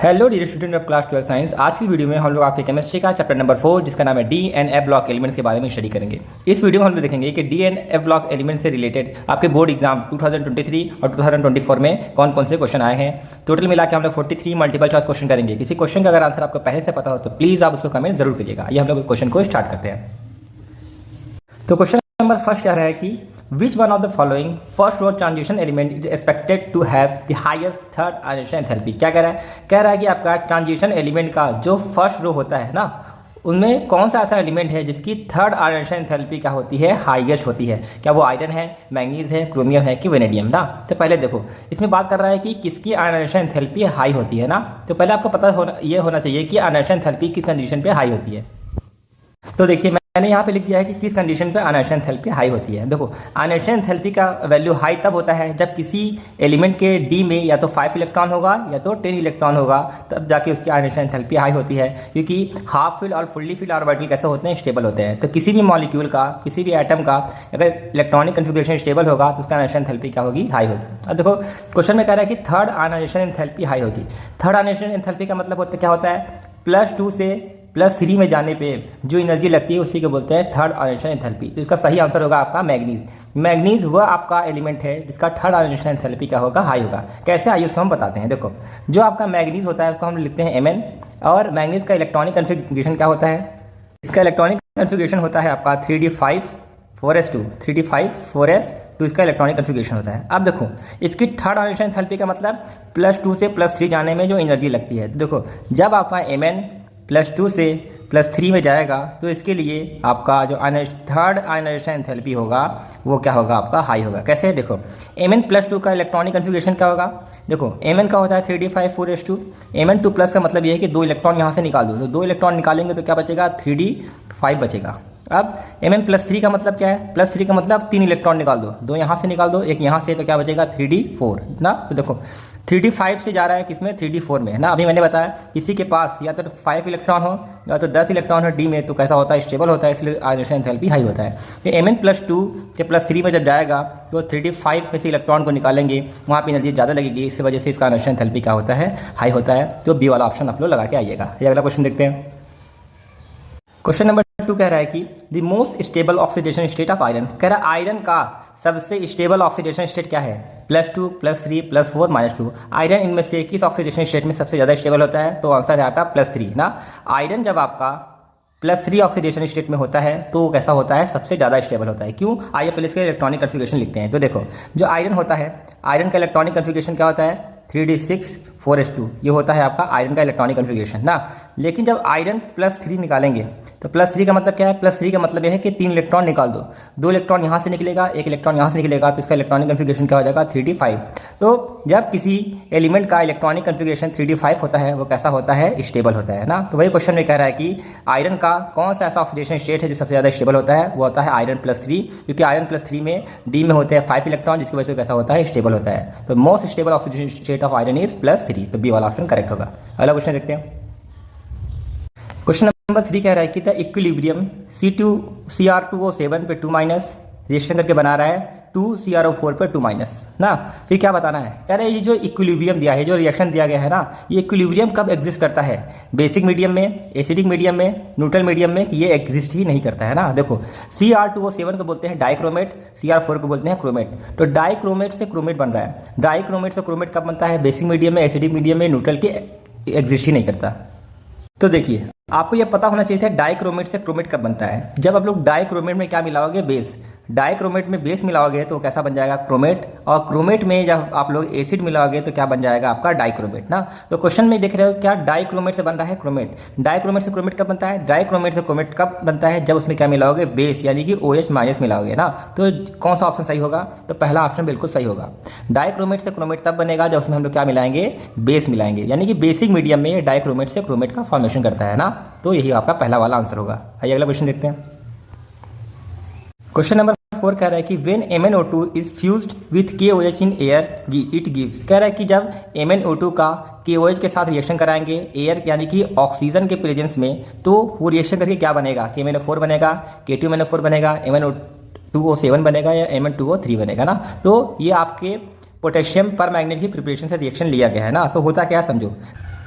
Hello dear student of class 12 science. आज की video में हम लोग आपके केमिस्ट्री का चैप्टर नंबर 4 जिसका नाम है D and F block elements के बारे में स्टडी करेंगे। इस वीडियो में हम लोग देखेंगे कि D and F block element से रिलेटेड आपके बोर्ड एग्जाम 2023 और 2024 में कौन कौन से क्वेश्चन आए हैं। टोटल मिला के हम लोग 43 मल्टीपल चॉइस क्वेश्चन करेंगे। किसी क्वेश्चन का अगर आंसर आपको पहले से पता हो तो प्लीज आप उसको कमेंट जरूर करिएगा। ये हम लोग क्वेश्चन को स्टार्ट करते हैं। तो क्वेश्चन नंबर फर्स्ट कह रहा है कि which one of the following first row transition element is expected to have the highest third ionization enthalpy। क्या कह रहा है? कह रहा है कि आपका ट्रांजिशन एलिमेंट का जो फर्स्ट रो होता है ना, उनमें कौन सा ऐसा एलिमेंट है जिसकी थर्ड आयनाइजेशन एंथैल्पी क्या होती है, हाईएस्ट होती है। क्या वो आयरन है, मैंगनीज है, क्रोमियम है कि वेनेडियम ना। तो पहले देखो इसमें बात कर रहा है कि किसकी आयनाइजेशन एंथैल्पी हाई होती है ना। तो पहले आपको पता होना चाहिए कि आयनाइजेशन एंथैल्पी किस कंडीशन पे हाई होती है। तो देखिए मैंने यहाँ पे लिख दिया है कि किस कंडीशन पे आयनाइजेशन एंथैल्पी हाई होती है। देखो आयनाइजेशन एंथैल्पी का वैल्यू हाई तब होता है जब किसी एलिमेंट के डी में या तो 5 इलेक्ट्रॉन होगा या तो 10 इलेक्ट्रॉन होगा, तब जाके उसकी आयनाइजेशन एंथैल्पी हाई होती है। क्योंकि हाफ फिल और फुल्ली फिल ऑर्बिटल कैसे होते हैं, स्टेबल होते हैं। तो किसी भी मॉलिक्यूल का, किसी भी एटम का अगर इलेक्ट्रॉनिक कन्फिगरेशन स्टेबल होगा तो उसका आयनाइजेशन एंथैल्पी क्या होगी, हाई होगी। अब देखो क्वेश्चन में कह रहा है कि थर्ड आयनाइजेशन एंथैल्पी हाई होगी। थर्ड आयनाइजेशन एंथैल्पी का मतलब क्या होता है, +2 से +3 में जाने पे जो एनर्जी लगती है उसी को बोलते हैं थर्ड आयनाइजेशन एंथैल्पी। तो इसका सही आंसर होगा आपका मैग्नीज। मैग्नीज वह आपका एलिमेंट है जिसका थर्ड आयनाइजेशन एंथैल्पी क्या होगा, हाई होगा। कैसे आइए उसको हम बताते हैं। देखो जो आपका मैग्नीज होता है उसको हम लिखते हैं Mn, और मैग्नीज का इलेक्ट्रॉनिक कन्फिगरेशन क्या होता है, इसका इलेक्ट्रॉनिक कन्फिगरेशन होता है आपका 3d5 4s2 तो इसका इलेक्ट्रॉनिक कन्फिगरेशन होता है। अब देखो इसकी थर्ड आयनाइजेशन एंथैल्पी का मतलब +2 से +3 जाने में जो एनर्जी लगती है। देखो जब आपका Mn +2 से +3 में जाएगा तो इसके लिए आपका जो थर्ड आयनाइजेशन एंथैल्पी होगा वो क्या होगा, आपका हाई होगा। कैसे, देखो Mn +2 का इलेक्ट्रॉनिक कन्फिगरेशन क्या होगा। देखो Mn का होता है 3d5 4s2। Mn2+ का मतलब ये है कि 2 इलेक्ट्रॉन यहाँ से निकाल दो, तो 2 इलेक्ट्रॉन निकालेंगे तो क्या बचेगा, 3d5 बचेगा। अब Mn+3 का मतलब क्या है, +3 का मतलब 3 इलेक्ट्रॉन निकाल दो, 2 यहाँ से निकाल दो, एक यहाँ से, तो क्या बचेगा 3d4 ना। तो देखो 3d5 से जा रहा है किसमें, 3d4 में ना। अभी मैंने बताया किसी के पास या तो 5 इलेक्ट्रॉन हो या तो 10 इलेक्ट्रॉन हो डी में, तो कैसा होता है, स्टेबल होता है, इसलिए आयनाइजेशन एंथैल्पी हाई होता है। तो Mn+2 से +3 में जब जाएगा तो 3d5 में से इलेक्ट्रॉन को निकालेंगे, वहाँ पर एनर्जी ज़्यादा लगेगी, इस वजह से इसका आयनाइजेशन एंथैल्पी क्या होता है, हाई होता है। तो बी वाला ऑप्शन आप लोग लगा के आइएगा। ये अगला क्वेश्चन देखते हैं। क्वेश्चन नंबर 2 कह रहा है कि the most stable oxidation state of iron. कह रहा है आयरन का सबसे स्टेबल ऑक्सीडेशन स्टेट क्या है, +2 +3 +4 -2। आयरन इनमें से किस ऑक्सीडेशन स्टेट में सबसे ज़्यादा स्टेबल होता है, तो आंसर है आपका +3 ना। आयरन जब आपका +3 ऑक्सीडेशन स्टेट में होता है तो कैसा होता है, सबसे ज़्यादा स्टेबल होता है। क्यों, आइए पहले इसके इलेक्ट्रॉनिक कन्फिगरेशन लिखते हैं। तो देखो जो आयरन होता है, आयरन का इलेक्ट्रॉनिक कन्फिगरेशन क्या होता है, 3d6 4s2। ये होता है आपका आयरन का इलेक्ट्रॉनिक कन्फिगरेशन ना। लेकिन जब आयरन +3 निकालेंगे तो +3 का मतलब क्या है, +3 का मतलब यह है कि 3 इलेक्ट्रॉन निकाल दो, 2 इलेक्ट्रॉन यहाँ से निकलेगा, 1 इलेक्ट्रॉन यहाँ से निकलेगा, तो इसका इलेक्ट्रॉनिक कन्फिगरेशन क्या हो जाएगा, 3d5। तो जब किसी एलिमेंट का इलेक्ट्रॉनिक कन्फिगरेशन 3d5 होता है वो कैसा होता है, स्टेबल होता है ना। तो वही क्वेश्चन में कह रहा है कि आयरन का कौन सा ऐसा ऑक्सीडेशन स्टेट है जो सबसे ज़्यादा स्टेबल होता है, वो होता है आयरन +3। क्योंकि आयरन +3 में डी में होते हैं 5 इलेक्ट्रॉन, जिसकी वजह से कैसा होता है, स्टेबल होता है। तो most stable oxidation state of iron is +3। तो बी वाला ऑप्शन करेक्ट होगा। अगला क्वेश्चन देखते हैं। क्वेश्चन नंबर 3 कह रहा है कि द इक्विलिब्रियम C2CR2O7 पे 2- रिएक्शन करके बना रहा है 2CrO4 पे 2- ना। फिर क्या बताना है, कह रहे हैं ये जो इक्विलिब्रियम दिया है, जो रिएक्शन दिया गया है ना, ये इक्विलिब्रियम कब एग्जिस्ट करता है, बेसिक मीडियम में, एसिडिक मीडियम में, न्यूट्रल मीडियम में, ये एग्जिस्ट ही नहीं करता है ना। देखो Cr2O7 को बोलते हैं डाइक्रोमेट, Cr4 को बोलते हैं क्रोमेट। तो डाइक्रोमेट से क्रोमेट बन रहा है। डाइक्रोमेट से क्रोमेट कब बनता है, बेसिक मीडियम में, एसिडिक मीडियम में, न्यूट्रल के एग्जिस्ट ही नहीं करता। तो देखिए आपको यह पता होना चाहिए था डाइक्रोमेट से क्रोमेट कब बनता है। जब आप लोग डाइक्रोमेट में क्या मिलाओगे, बेस। डाइक्रोमेट में बेस मिलाओगे तो कैसा बन जाएगा, क्रोमेट। और क्रोमेट में जब आप लोग एसिड मिलाओगे तो क्या बन जाएगा, आपका डाइक्रोमेट ना। तो क्वेश्चन में देख रहे हो क्या डाइक्रोमेट से बन रहा है क्रोमेट। डाइक्रोमेट से क्रोमेट कब बनता है, डाइक्रोमेट से क्रोमेट कब बनता है, जब उसमें क्या मिलाओगे, बेस, यानी कि OH- मिलाओगे ना। तो कौन सा ऑप्शन सही होगा, तो पहला ऑप्शन बिल्कुल सही होगा। डाइक्रोमेट से क्रोमेट तब बनेगा जब उसमें हम लोग क्या मिलाएंगे, बेस मिलाएंगे, यानी कि बेसिक मीडियम में डाइक्रोमेट से क्रोमेट का फॉर्मेशन करता है ना। तो यही आपका पहला वाला आंसर होगा। आइए अगला क्वेश्चन देखते हैं। क्वेश्चन नंबर 4 कह रहा है कि when MnO2 is fused with KOH in air it gives। कह रहा है कि जब MnO2 का KOH के साथ रिएक्शन कराएंगे एयर यानी कि ऑक्सीजन के प्रेजेंस में, तो वो रिएक्शन करके क्या बनेगा, KMnO4 बनेगा, K2MnO4 बनेगा, MnO2O7 बनेगा या Mn2O3 बनेगा ना। तो ये आपके पोटेशियम पर मैग्नेट की प्रिपरेशन से रिएक्शन लिया गया है ना। तो होता क्या है समझो,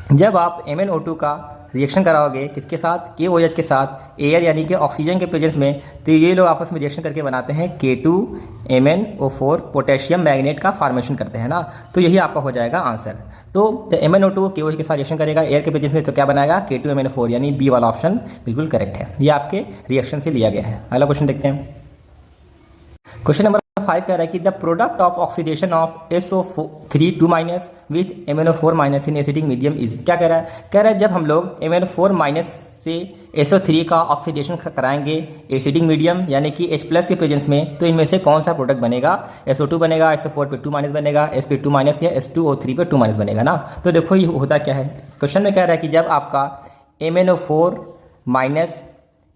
जब आप MnO2 का रिएक्शन कराओगे किसके साथ, KOH के साथ, एयर यानी कि ऑक्सीजन के प्रेजेंस में, तो ये लोग आपस में रिएक्शन करके बनाते हैं K2MnO4, पोटेशियम मैग्नेट का फॉर्मेशन करते हैं ना। तो यही आपका हो जाएगा आंसर। तो जब MnO2 KOH के साथ रिएक्शन करेगा एयर के प्रेजेंस में तो क्या बनाएगा, K2MnO4, यानी बी वाला ऑप्शन बिल्कुल करेक्ट है। ये आपके रिएक्शन से लिया गया है। अगला क्वेश्चन देखते हैं। क्वेश्चन नंबर 5 कह रहा है कि the product of oxidation of SO3 with MnO4 in acidic medium is. क्या कह रहा है, कह रहा है जब हम लोग MnO4- से SO3 का ऑक्सीडेशन कराएंगे एसिडिक मीडियम यानी कि H+ के प्रेजेंस में, तो इनमें से कौन सा प्रोडक्ट बनेगा, SO2 बनेगा, SO4 पे 2- बनेगा, Sp2- या H2O3 पे 2- बनेगा ना। तो देखो ये होता क्या है, क्वेश्चन में कह रहा है कि जब आपका MnO4-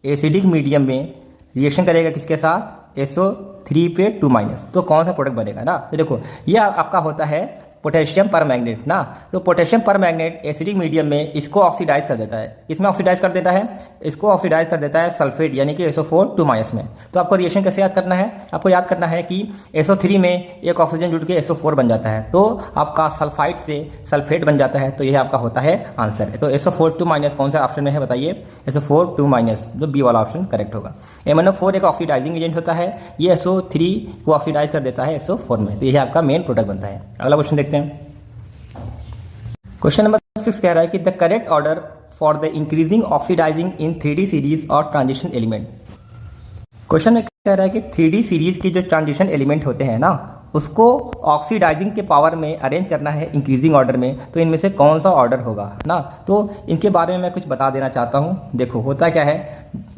एसिडिक मीडियम में रिएक्शन करेगा किसके साथ, SO3 पे 2-, तो कौन सा प्रोडक्ट बनेगा ना। तो देखो ये आपका होता है पोटेशियम परमैंगनेट ना। तो पोटेशियम परमैंगनेट एसिडिक मीडियम में इसको ऑक्सीडाइज कर देता है। इसमें ऑक्सीडाइज कर देता है, इसको ऑक्सीडाइज कर देता है सल्फेट यानी कि SO4 में। तो आपको रिएक्शन कैसे याद करना है, आपको याद करना है कि SO3 में एक ऑक्सीजन जुड़ के SO4 बन जाता है, तो आपका सल्फाइड से सल्फेट बन जाता है। तो यह आपका होता है आंसर। तो SO4 कौन सा ऑप्शन में है बताइए, SO4 जो बी वाला ऑप्शन करेक्ट होगा। MnO4 एक ऑक्सीडाइजिंग एजेंट होता है, ये SO3 को ऑक्सीडाइज कर देता है SO4 में, तो यह आपका मेन प्रोडक्ट बनता है। अगला क्वेश्चन देखते हैं। क्वेश्चन नंबर 6 कह रहा है कि the correct order for the increasing oxidizing in 3D series और ट्रांजिशन एलिमेंट। क्वेश्चन में कह रहा है कि 3D सीरीज के जो ट्रांजिशन एलिमेंट होते हैं ना, उसको ऑक्सीडाइजिंग के पावर में अरेंज करना है इंक्रीजिंग ऑर्डर में, तो इनमें से कौन सा ऑर्डर होगा ना। तो इनके बारे में मैं कुछ बता देना चाहता हूँ। देखो होता क्या है,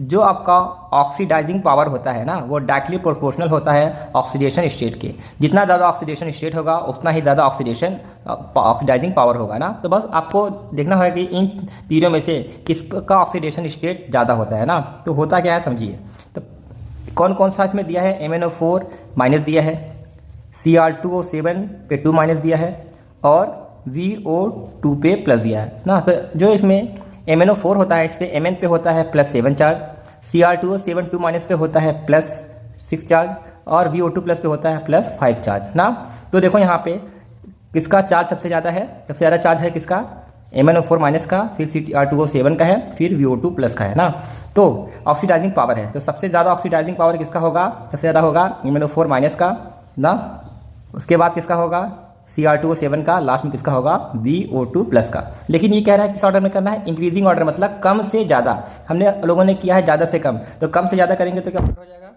जो आपका ऑक्सीडाइजिंग पावर होता है ना, वो डायरेक्टली प्रोपोर्शनल होता है ऑक्सीडेशन स्टेट के। जितना ज़्यादा ऑक्सीडेशन स्टेट होगा उतना ही ज़्यादा ऑक्सीडाइजिंग पावर होगा ना। तो बस आपको देखना होगा कि इन तीनों में से किसका ऑक्सीडेशन स्टेट ज़्यादा होता है ना। तो होता क्या है समझिए, तो कौन कौन सा इसमें दिया है, MnO4- दिया है, Cr2O7 पे 2- दिया है, और VO2 पे प्लस दिया है ना। तो जो इसमें MnO4 होता है, इस पे Mn पे होता है +7 चार्ज, Cr2O7 2- पे होता है +6 चार्ज, और VO2 पे होता है +5 चार्ज ना। तो देखो यहाँ पे किसका चार्ज सबसे ज़्यादा है, सबसे ज़्यादा चार्ज है किसका, MnO4- का, फिर Cr2O7 का है, फिर VO2 का है ना। तो ऑक्सीडाइजिंग पावर है, तो सबसे ज़्यादा ऑक्सीडाइजिंग पावर किसका होगा, सबसे ज़्यादा होगा MnO4- का ना। उसके बाद किसका होगा, Cr2O7 का, लास्ट में किसका होगा, VO2 का। लेकिन ये कह रहा है किस ऑर्डर में करना है, इंक्रीजिंग ऑर्डर, मतलब कम से ज़्यादा। हमने लोगों ने किया है ज़्यादा से कम, तो कम से ज़्यादा करेंगे तो क्या ऑर्डर हो जाएगा,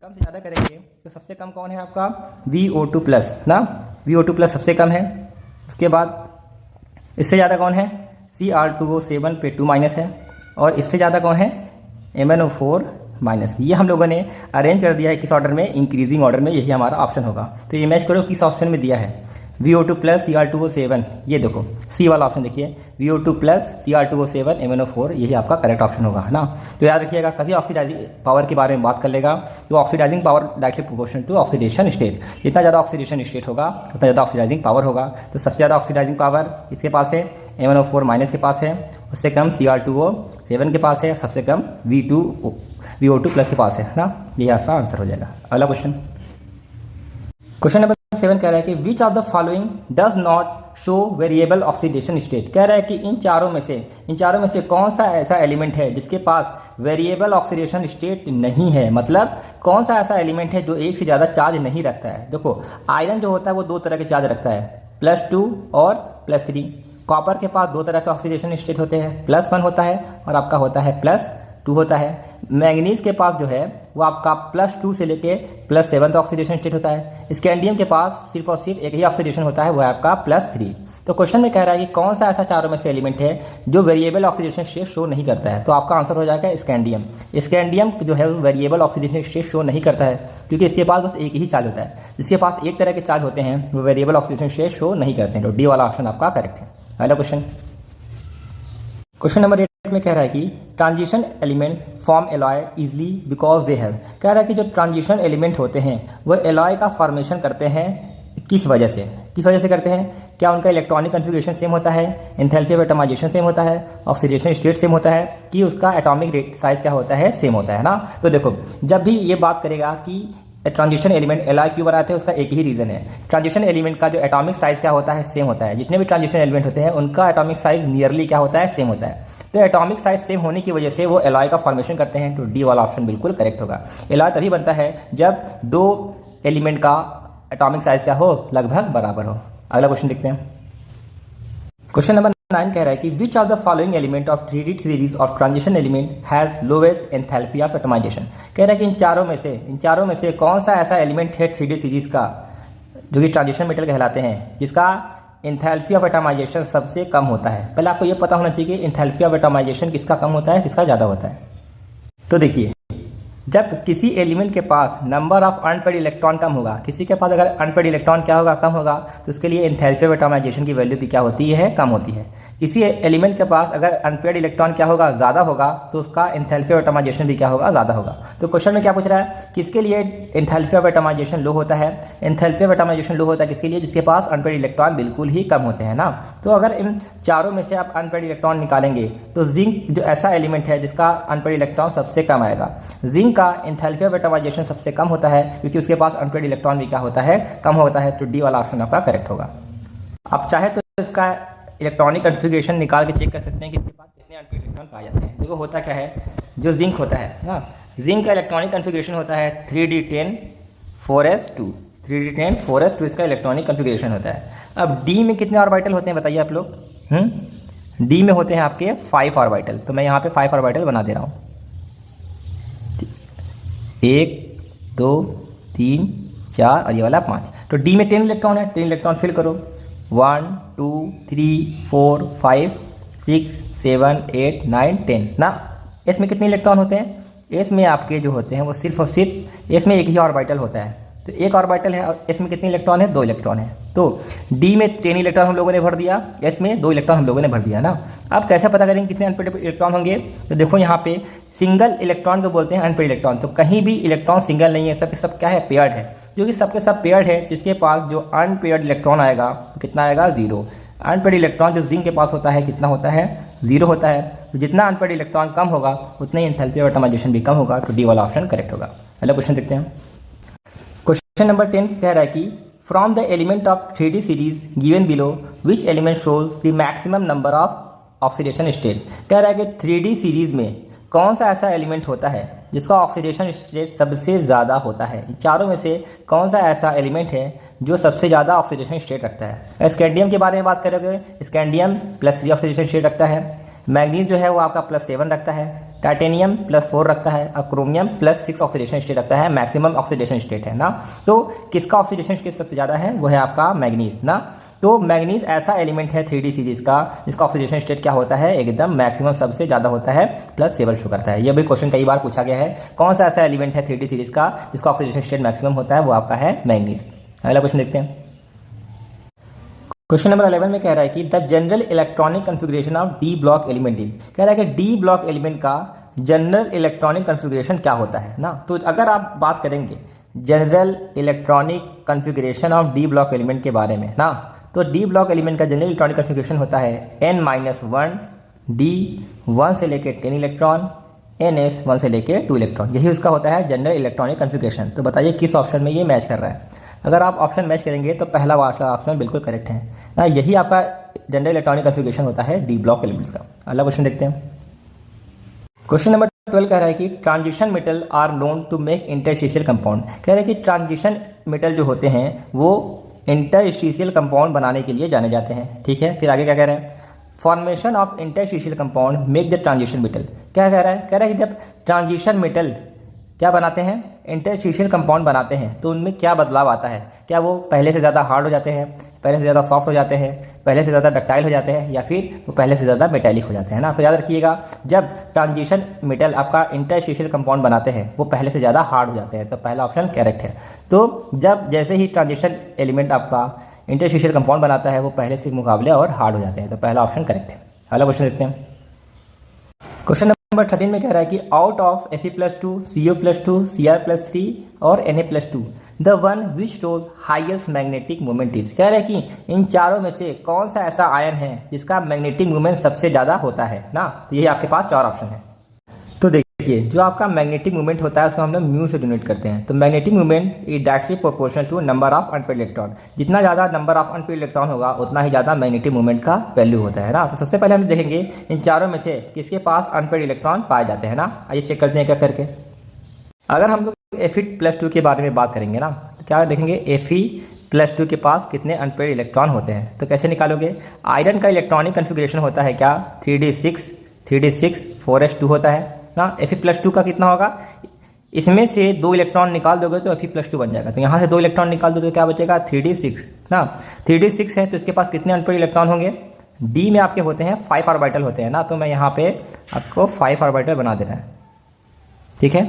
कम से ज़्यादा करेंगे तो सबसे कम कौन है आपका, VO2 ना। VO2 सबसे कम है। उसके बाद इससे ज़्यादा कौन है, Cr2O7 पे 2- है, और इससे ज़्यादा कौन है, MnO4-। ये हम लोगों ने अरेंज कर दिया है किस ऑर्डर में, इंक्रीजिंग ऑर्डर में। यही हमारा ऑप्शन होगा। तो इमेज करो किस ऑप्शन में दिया है, VO2 Cr2O7, ये देखो सी वाला ऑप्शन देखिए, VO2 Cr2O7 MnO4, यही आपका करेक्ट ऑप्शन होगा, है ना। तो याद रखिएगा, कभी ऑक्सीडाइजिंग पावर के बारे में बात कर लेगा तो oxidizing power directly proportional to oxidation state. जितना ज़्यादा ऑक्सीडेशन स्टेट होगा उतना ज़्यादा ऑक्सीडाइजिंग पावर होगा। तो सबसे ज़्यादा ऑक्सीडाइजिंग पावर किसके पास है, MnO4- के पास है, उससे कम Cr2O7 के पास है, सबसे कम VO2 के पास है ना। यही आपका आंसर हो जाएगा। अगला क्वेश्चन, क्वेश्चन नंबर 7 कह रहा है कि which of the following does not show variable oxidation state. कह रहा है कि इन चारों में से कौन सा ऐसा एलिमेंट है जिसके पास वेरिएबल ऑक्सीडेशन स्टेट नहीं है। मतलब कौन सा ऐसा एलिमेंट है जो एक से ज़्यादा चार्ज नहीं रखता है। देखो आयरन जो होता है वो 2 तरह के चार्ज रखता है, +2 और +3। कॉपर के पास 2 तरह के ऑक्सीडेशन स्टेट होते हैं, +1 होता है और आपका होता है +2 होता है। मैंगनीज के पास जो है वो आपका +2 से लेके +7 तक ऑक्सीडेशन स्टेट होता है। स्कैंडियम के पास सिर्फ और सिर्फ एक ही ऑक्सीडेशन होता है, वो है आपका +3। तो क्वेश्चन में कह रहा है कि कौन सा ऐसा चारों में से एलिमेंट है जो वेरिएबल ऑक्सीडेशन स्टेट शो नहीं करता है। तो आपका आंसर हो जाएगा स्कैंडियम। स्कैंडियम जो है वो वेरिएबल ऑक्सीडेशन स्टेट शो नहीं करता है क्योंकि इसके पास बस एक ही चार्ज होता है। जिसके पास एक तरह के चार्ज होते हैं वो वेरिएबल ऑक्सीडेशन स्टेट शो नहीं करते हैं। तो डी वाला ऑप्शन आपका करेक्ट है। अगला क्वेश्चन, क्वेश्चन नंबर 8 में कह रहा है कि transition element form alloy easily because they have. कह रहा है कि जो ट्रांजिशन एलिमेंट होते हैं वो एलॉय का फॉर्मेशन करते हैं किस वजह से करते हैं। क्या उनका इलेक्ट्रॉनिक कन्फिगरेशन सेम होता है, एंथैल्पी ऑफ एटमाइजेशन सेम होता है, ऑक्सीडेशन स्टेट सेम होता है, कि उसका एटॉमिक साइज क्या होता है, सेम होता है ना। तो देखो जब भी ये बात करेगा कि ट्रांजिशन एलिमेंट एलॉय क्यों बनाते हैं, उसका एक ही रीज़न है। ट्रांजिशन एलिमेंट का जो एटॉमिक साइज़ क्या होता है, सेम होता है। जितने भी ट्रांजिशन एलिमेंट होते हैं उनका एटॉमिक साइज़ नियरली क्या होता है, सेम होता है। तो एटॉमिक साइज सेम होने की वजह से वो एलॉय का फॉर्मेशन करते हैं। तो डी वाला ऑप्शन बिल्कुल करेक्ट होगा। एलॉय तभी बनता है जब दो एलिमेंट का एटॉमिक साइज क्या हो, लगभग बराबर हो। अगला क्वेश्चन देखते हैं। क्वेश्चन नंबर 9 कह रहा है कि which of the following element of 3D series of transition element has lowest enthalpy of atomization. कह रहा है कि इन चारों में से कौन सा ऐसा एलिमेंट है 3D सीरीज का जो कि ट्रांजिशन मेटल कहलाते हैं, जिसका एंथैल्पी ऑफ एटमाइजेशन सबसे कम होता है। पहले आपको यह पता होना चाहिए कि एंथैल्पी ऑफ एटमाइजेशन किसका कम होता है, किसका ज़्यादा होता है। तो देखिए, जब किसी एलिमेंट के पास नंबर ऑफ अनपेड इलेक्ट्रॉन कम होगा, किसी के पास अगर अनपेड इलेक्ट्रॉन क्या होगा, कम होगा, तो उसके लिए एंथैल्पी ऑफ एटमाइजेशन की वैल्यू भी क्या होती है, कम होती है। किसी एलिमेंट के पास अगर अनपेड इलेक्ट्रॉन क्या होगा, ज़्यादा होगा, तो उसका एंथैल्पी ऑफ एटमाइजेशन भी क्या होगा, ज़्यादा होगा। तो क्वेश्चन में क्या पूछ रहा है, किसके लिए एंथैल्पी ऑफ एटमाइजेशन लो होता है। एंथैल्पी ऑफ एटमाइजेशन लो होता है किसके लिए, जिसके पास अनपेड इलेक्ट्रॉन बिल्कुल ही कम होते हैं ना। तो अगर इन चारों में से आप अनपेड इलेक्ट्रॉन निकालेंगे तो जिंक जो ऐसा एलिमेंट है जिसका अनपेड इलेक्ट्रॉन सबसे कम आएगा। जिंक का एंथैल्पी ऑफ एटमाइजेशन सबसे कम होता है क्योंकि उसके पास अनपेड इलेक्ट्रॉन भी क्या होता है, कम होता है। तो डी वाला ऑप्शन आपका करेक्ट होगा। आप चाहे तो इसका इलेक्ट्रॉनिक कन्फिग्रेशन निकाल के चेक कर सकते हैं कि इसके पास कितने अनपेड इलेक्ट्रॉन पाए जाते हैं। देखो होता क्या है, जो जिंक होता है ना, जिंक का इलेक्ट्रॉनिक कन्फिग्रेशन होता है 3d10 4s2। 3d10 4s2 इसका इलेक्ट्रॉनिक कन्फिग्रेशन होता है। अब डी में कितने ऑर्बिटल होते हैं बताइए आप लोग। डी में होते हैं आपके 5 ऑर्बिटल। तो मैं यहाँ पे 5 ऑर्बिटल बना दे रहा हूँ, 1 2 3 4 और ये वाला 5। तो डी में 10 इलेक्ट्रॉन है, 10 इलेक्ट्रॉन फिल करो। 1 2 3 4 5 6 7 8 9 10 ना। इसमें कितने इलेक्ट्रॉन होते हैं, इसमें आपके जो होते हैं वो सिर्फ और सिर्फ इसमें एक ही ऑर्बिटल होता है। तो एक ऑर्बिटल है और इसमें कितने इलेक्ट्रॉन है, 2 इलेक्ट्रॉन है। तो डी में 10 इलेक्ट्रॉन हम लोगों ने भर दिया, इसमें 2 इलेक्ट्रॉन हम लोगों ने भर दिया ना। अब कैसे पता करेंगे कितने अनपेड इलेक्ट्रॉन होंगे, तो देखो यहाँ पे सिंगल इलेक्ट्रॉन को बोलते हैं अनपेड इलेक्ट्रॉन। तो कहीं भी इलेक्ट्रॉन सिंगल नहीं है, सब सब क्या है, पेयर्ड है। जो कि सबके सब पेयर्ड है, जिसके पास जो अनपेयर्ड इलेक्ट्रॉन आएगा तो कितना आएगा, 0। अनपेड इलेक्ट्रॉन जो जिंक के पास होता है कितना होता है, 0 होता है। तो जितना अनपेड इलेक्ट्रॉन कम होगा उतना ही एंथैल्पी ऑफ एटमाइजेशन भी कम होगा। तो डी वाला ऑप्शन करेक्ट होगा। अगला क्वेश्चन देखते हैं। क्वेश्चन नंबर 10 कह रहा है कि from the element of 3D series given below which element shows the maximum number of oxidation state. कह रहा है कि 3D सीरीज में कौन सा ऐसा एलिमेंट होता है जिसका ऑक्सीडेशन स्टेट सबसे ज़्यादा होता है। चारों में से कौन सा ऐसा एलिमेंट है जो सबसे ज़्यादा ऑक्सीडेशन स्टेट रखता है। स्कैंडियम के बारे में बात करेंगे, स्कैंडियम +3 ऑक्सीडेशन स्टेट रखता है। मैग्नीज जो है वो आपका +7 रखता है। टाइटेनियम +4 रखता है और क्रोमियम +6 ऑक्सीडेशन स्टेट रखता है। मैक्सिमम ऑक्सीडेशन स्टेट है ना। तो किसका ऑक्सीडेशन स्टेट सबसे ज़्यादा है, वो है आपका मैग्नीज ना। तो मैग्नीज ऐसा एलिमेंट है 3D सीरीज का जिसका ऑक्सीडेशन स्टेट क्या होता है, एकदम मैक्सिमम सबसे ज़्यादा होता है, +7 शो करता है। यह भी क्वेश्चन कई बार पूछा गया है, कौन सा ऐसा एलिमेंट है 3D सीरीज का जिसका ऑक्सीडेशन स्टेट मैक्सिमम होता है, वो आपका है मैग्नीज। अगला क्वेश्चन देखते हैं। क्वेश्चन नंबर 11 में कह रहा है कि the general electronic configuration of D block element is. कह रहा है कि डी ब्लॉक एलिमेंट का जनरल इलेक्ट्रॉनिक कन्फिग्रेशन क्या होता है ना। तो अगर आप बात करेंगे general electronic configuration of D block element के बारे में ना, तो डी ब्लॉक एलिमेंट का जनरल इलेक्ट्रॉनिक कन्फिग्रेशन होता है n-1 डी 1 से लेके 10 इलेक्ट्रॉन, ns 1 से लेके 2 इलेक्ट्रॉन। यही उसका होता है जनरल इलेक्ट्रॉनिक कन्फिग्रेशन। तो बताइए किस ऑप्शन में ये मैच कर रहा है। अगर आप ऑप्शन मैच करेंगे तो पहला वाला ऑप्शन बिल्कुल करेक्ट है ना। यही आपका जनरल इलेक्ट्रॉनिक कन्फिग्रेशन होता है डी ब्लॉक एलिमेंट्स का। अगला क्वेश्चन देखते हैं। क्वेश्चन नंबर 12 कह रहा है कि transition metal are known to make interstitial compound. कह रहा है कि ट्रांजिशन मेटल जो होते हैं वो इंटरस्टिशियल कंपाउंड बनाने के लिए जाने जाते हैं। ठीक है, फिर आगे क्या कह रहे हैं, formation of interstitial compound make the transition metal. क्या कह रहा है, कह रहा है कि जब ट्रांजिशन मेटल क्या बनाते हैं, इंटरस्टिशियल कंपाउंड बनाते हैं, तो उनमें क्या बदलाव आता है। क्या वो पहले से ज़्यादा हार्ड हो जाते हैं, पहले से ज़्यादा सॉफ्ट हो जाते हैं, पहले से ज़्यादा डक्टाइल हो जाते हैं, या फिर वो पहले से ज़्यादा मेटेलिक हो जाते हैं ना। तो याद रखिएगा, जब ट्रांजिशन मेटल आपका इंटरस्टिशियल कंपाउंड बनाते हैं वो पहले से ज़्यादा हार्ड हो जाते हैं। तो पहला ऑप्शन करेक्ट है। तो जब जैसे ही ट्रांजिशन एलिमेंट आपका इंटरस्टिशियल कंपाउंड बनाता है वो पहले से मुकाबले और हार्ड हो जाते हैं। तो पहला ऑप्शन करेक्ट है। अगला क्वेश्चन देखते हैं। क्वेश्चन नंबर 13 में कह रहा है कि out of Fe+2 CO+2 Cr+3 और Na+2 the one which shows highest magnetic moment is. कह रहे हैं कि इन चारों में से कौन सा ऐसा आयन है जिसका मैग्नेटिक मोमेंट सबसे ज़्यादा होता है ना। तो ये आपके पास 4 ऑप्शन है। तो देखिए, जो आपका मैग्नेटिक मूवमेंट होता है उसको हम लोग म्यू से डिनोट करते हैं। तो magnetic movement is directly proportional to number of unpaired electron. जितना ज़्यादा नंबर ऑफ अनपेयर्ड इलेक्ट्रॉन होगा उतना ही ज़्यादा मैग्नेटिक मूवमेंट का वैल्यू होता है ना। तो सबसे पहले हम देखेंगे इन चारों में से किसके पास अनपेयर्ड इलेक्ट्रॉन पाए जाते हैं ना। आइए चेक करते हैं क्या करके। अगर हम लोग Fe+2 के बारे में बात करेंगे ना, तो क्या देखेंगे Fe+2 के पास कितने अनपेयर्ड इलेक्ट्रॉन होते हैं। तो कैसे निकालोगे, आयरन का इलेक्ट्रॉनिक कन्फिग्रेशन होता है क्या 3d6 4s2 होता है ना। Fe+2 का कितना होगा, इसमें से 2 इलेक्ट्रॉन निकाल दोगे तो Fe+2 बन जाएगा। तो यहाँ से 2 इलेक्ट्रॉन निकाल दो तो क्या बचेगा 3d6 ना। 3d6 है तो इसके पास कितने अनपेयर्ड इलेक्ट्रॉन होंगे, डी में आपके होते हैं 5 ऑर्बिटल होते हैं ना। तो मैं यहाँ पे आपको 5 ऑर्बिटल बना देना है, ठीक है,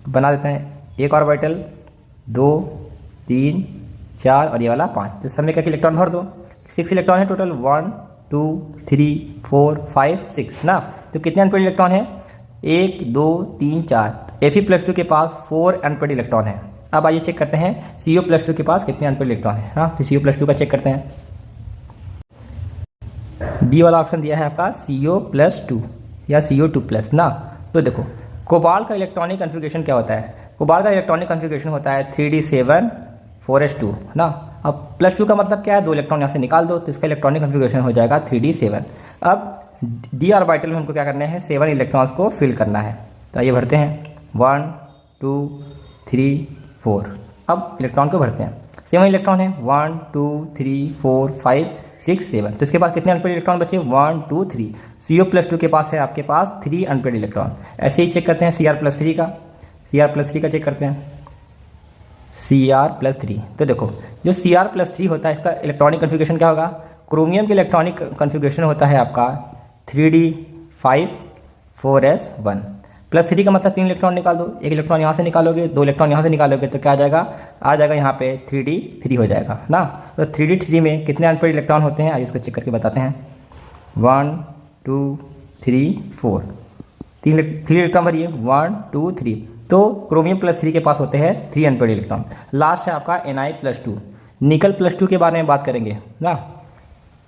बना देते हैं। 1 ऑर्बिटल, 2, 3, 4 और ये वाला 5। तो सब में क्या इलेक्ट्रॉन भर दो, 6 इलेक्ट्रॉन है टोटल, 1 2 3 4 5 6 ना। तो कितने अनपेयर्ड इलेक्ट्रॉन है, 1 2 3 4। Fe+2 के पास 4 अनपेयर्ड इलेक्ट्रॉन है। अब आइए चेक करते हैं CO+2 के पास कितने अनपेयर्ड इलेक्ट्रॉन है ना। तो CO+2 का चेक करते हैं। बी वाला ऑप्शन दिया है आपका CO+2 या CO2+ ना। तो देखो, कोबाल्ट का इलेक्ट्रॉनिक कन्फिग्रेशन क्या होता है, कोबाल्ट का इलेक्ट्रॉनिक कन्फिग्रेशन होता है 3d7 4s2 ना। अब +2 का मतलब क्या है, 2 इलेक्ट्रॉन यहाँ से निकाल दो तो इसका इलेक्ट्रॉनिक कन्फिग्रेशन हो जाएगा 3d7। अब डी ऑर्बिटल में हमको क्या करना है, 7 इलेक्ट्रॉन्स को फिल करना है। तो ये भरते हैं 1 2 3 4। अब इलेक्ट्रॉन को भरते हैं, 7 इलेक्ट्रॉन है 1 2 3 4 5 6 7। तो इसके पास कितने अनपेयर्ड इलेक्ट्रॉन बचे 1 2 3। CO+2 के पास है आपके पास 3 अनपेयर्ड इलेक्ट्रॉन। ऐसे ही चेक करते हैं Cr+3 का, Cr+3 का चेक करते हैं Cr+3। तो देखो, जो Cr+3 होता है इसका इलेक्ट्रॉनिक कन्फिग्रेशन क्या होगा, क्रोमियम के इलेक्ट्रॉनिक कन्फिग्रेशन होता है आपका 3d5 4s1। +3 का मतलब 3 इलेक्ट्रॉन निकाल दो, 1 इलेक्ट्रॉन यहाँ से निकालोगे, 2 इलेक्ट्रॉन यहाँ से निकालोगे तो क्या आ जाएगा, आ जाएगा यहाँ पे 3d3 हो जाएगा ना। तो 3d3 में कितने अनपेयर्ड इलेक्ट्रॉन होते हैं, आइए उसको चेक करके बताते हैं। 1 2 3 4, 3 इलेक्ट्रॉन भरिए 1 2 3। तो क्रोमियम +3 के पास होते हैं 3 अनपेयर्ड इलेक्ट्रॉन। लास्ट है आपका Ni+2। निकल +2 के बारे में बात करेंगे ना।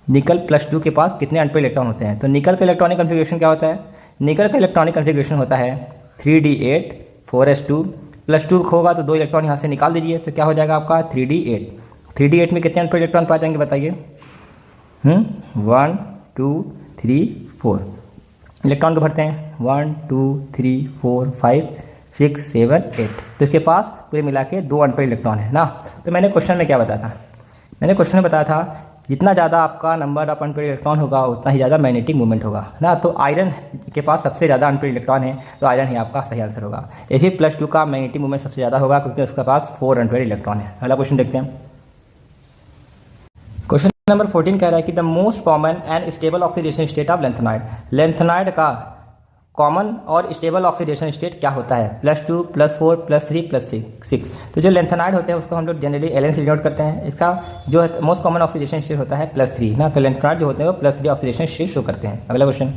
निकल +2 के पास कितने अनपेयर्ड इलेक्ट्रॉन होते हैं। तो निकल का इलेक्ट्रॉनिक कन्फिग्रेशन क्या होता है, निकल का इलेक्ट्रॉनिक कन्फिग्रेशन होता है 3d8 4s2। +2 होगा तो 2 इलेक्ट्रॉन यहाँ से निकाल दीजिए तो क्या हो जाएगा आपका 3d8। 3d8 में कितने अनपेयर्ड इलेक्ट्रॉन पाए जाएंगे बताइए, 1 2 3 4। इलेक्ट्रॉन को भरते हैं 1 2 3 4 5 6 7 8। तो इसके पास पूरे मिला के 2 अनपेयर्ड इलेक्ट्रॉन है ना। तो मैंने क्वेश्चन में क्या बताया था, मैंने क्वेश्चन में बताया था जितना ज़्यादा आपका नंबर ऑफ अनपेयर्ड इलेक्ट्रॉन होगा उतना ही ज़्यादा मैग्नेटिक मूवमेंट होगा ना। तो आयरन के पास सबसे ज़्यादा अनपेयर्ड इलेक्ट्रॉन है, तो आयरन ही आपका सही आंसर होगा। Fe+2 का मैग्नेटिक मूवमेंट सबसे ज़्यादा होगा क्योंकि उसके पास 4 अनपेयर्ड इलेक्ट्रॉन है। अगला क्वेश्चन देखते हैं। क्वेश्चन नंबर 14 कह रहा है कि the most common and stable oxidation state of lanthanide. Lanthanide का कॉमन और स्टेबल ऑक्सीडेशन स्टेट क्या होता है, +2 +4 +3 +6। तो जो लेंथेनाइड होते हैं उसको हम लोग जनरली Ln से डिनोट करते हैं। इसका जो मोस्ट कॉमन ऑक्सीडेशन स्टेट होता है +3 ना। तो लेंथेनाइड जो होते हैं वो +3 ऑक्सीडेशन स्टेट शो करते हैं। अगला क्वेश्चन,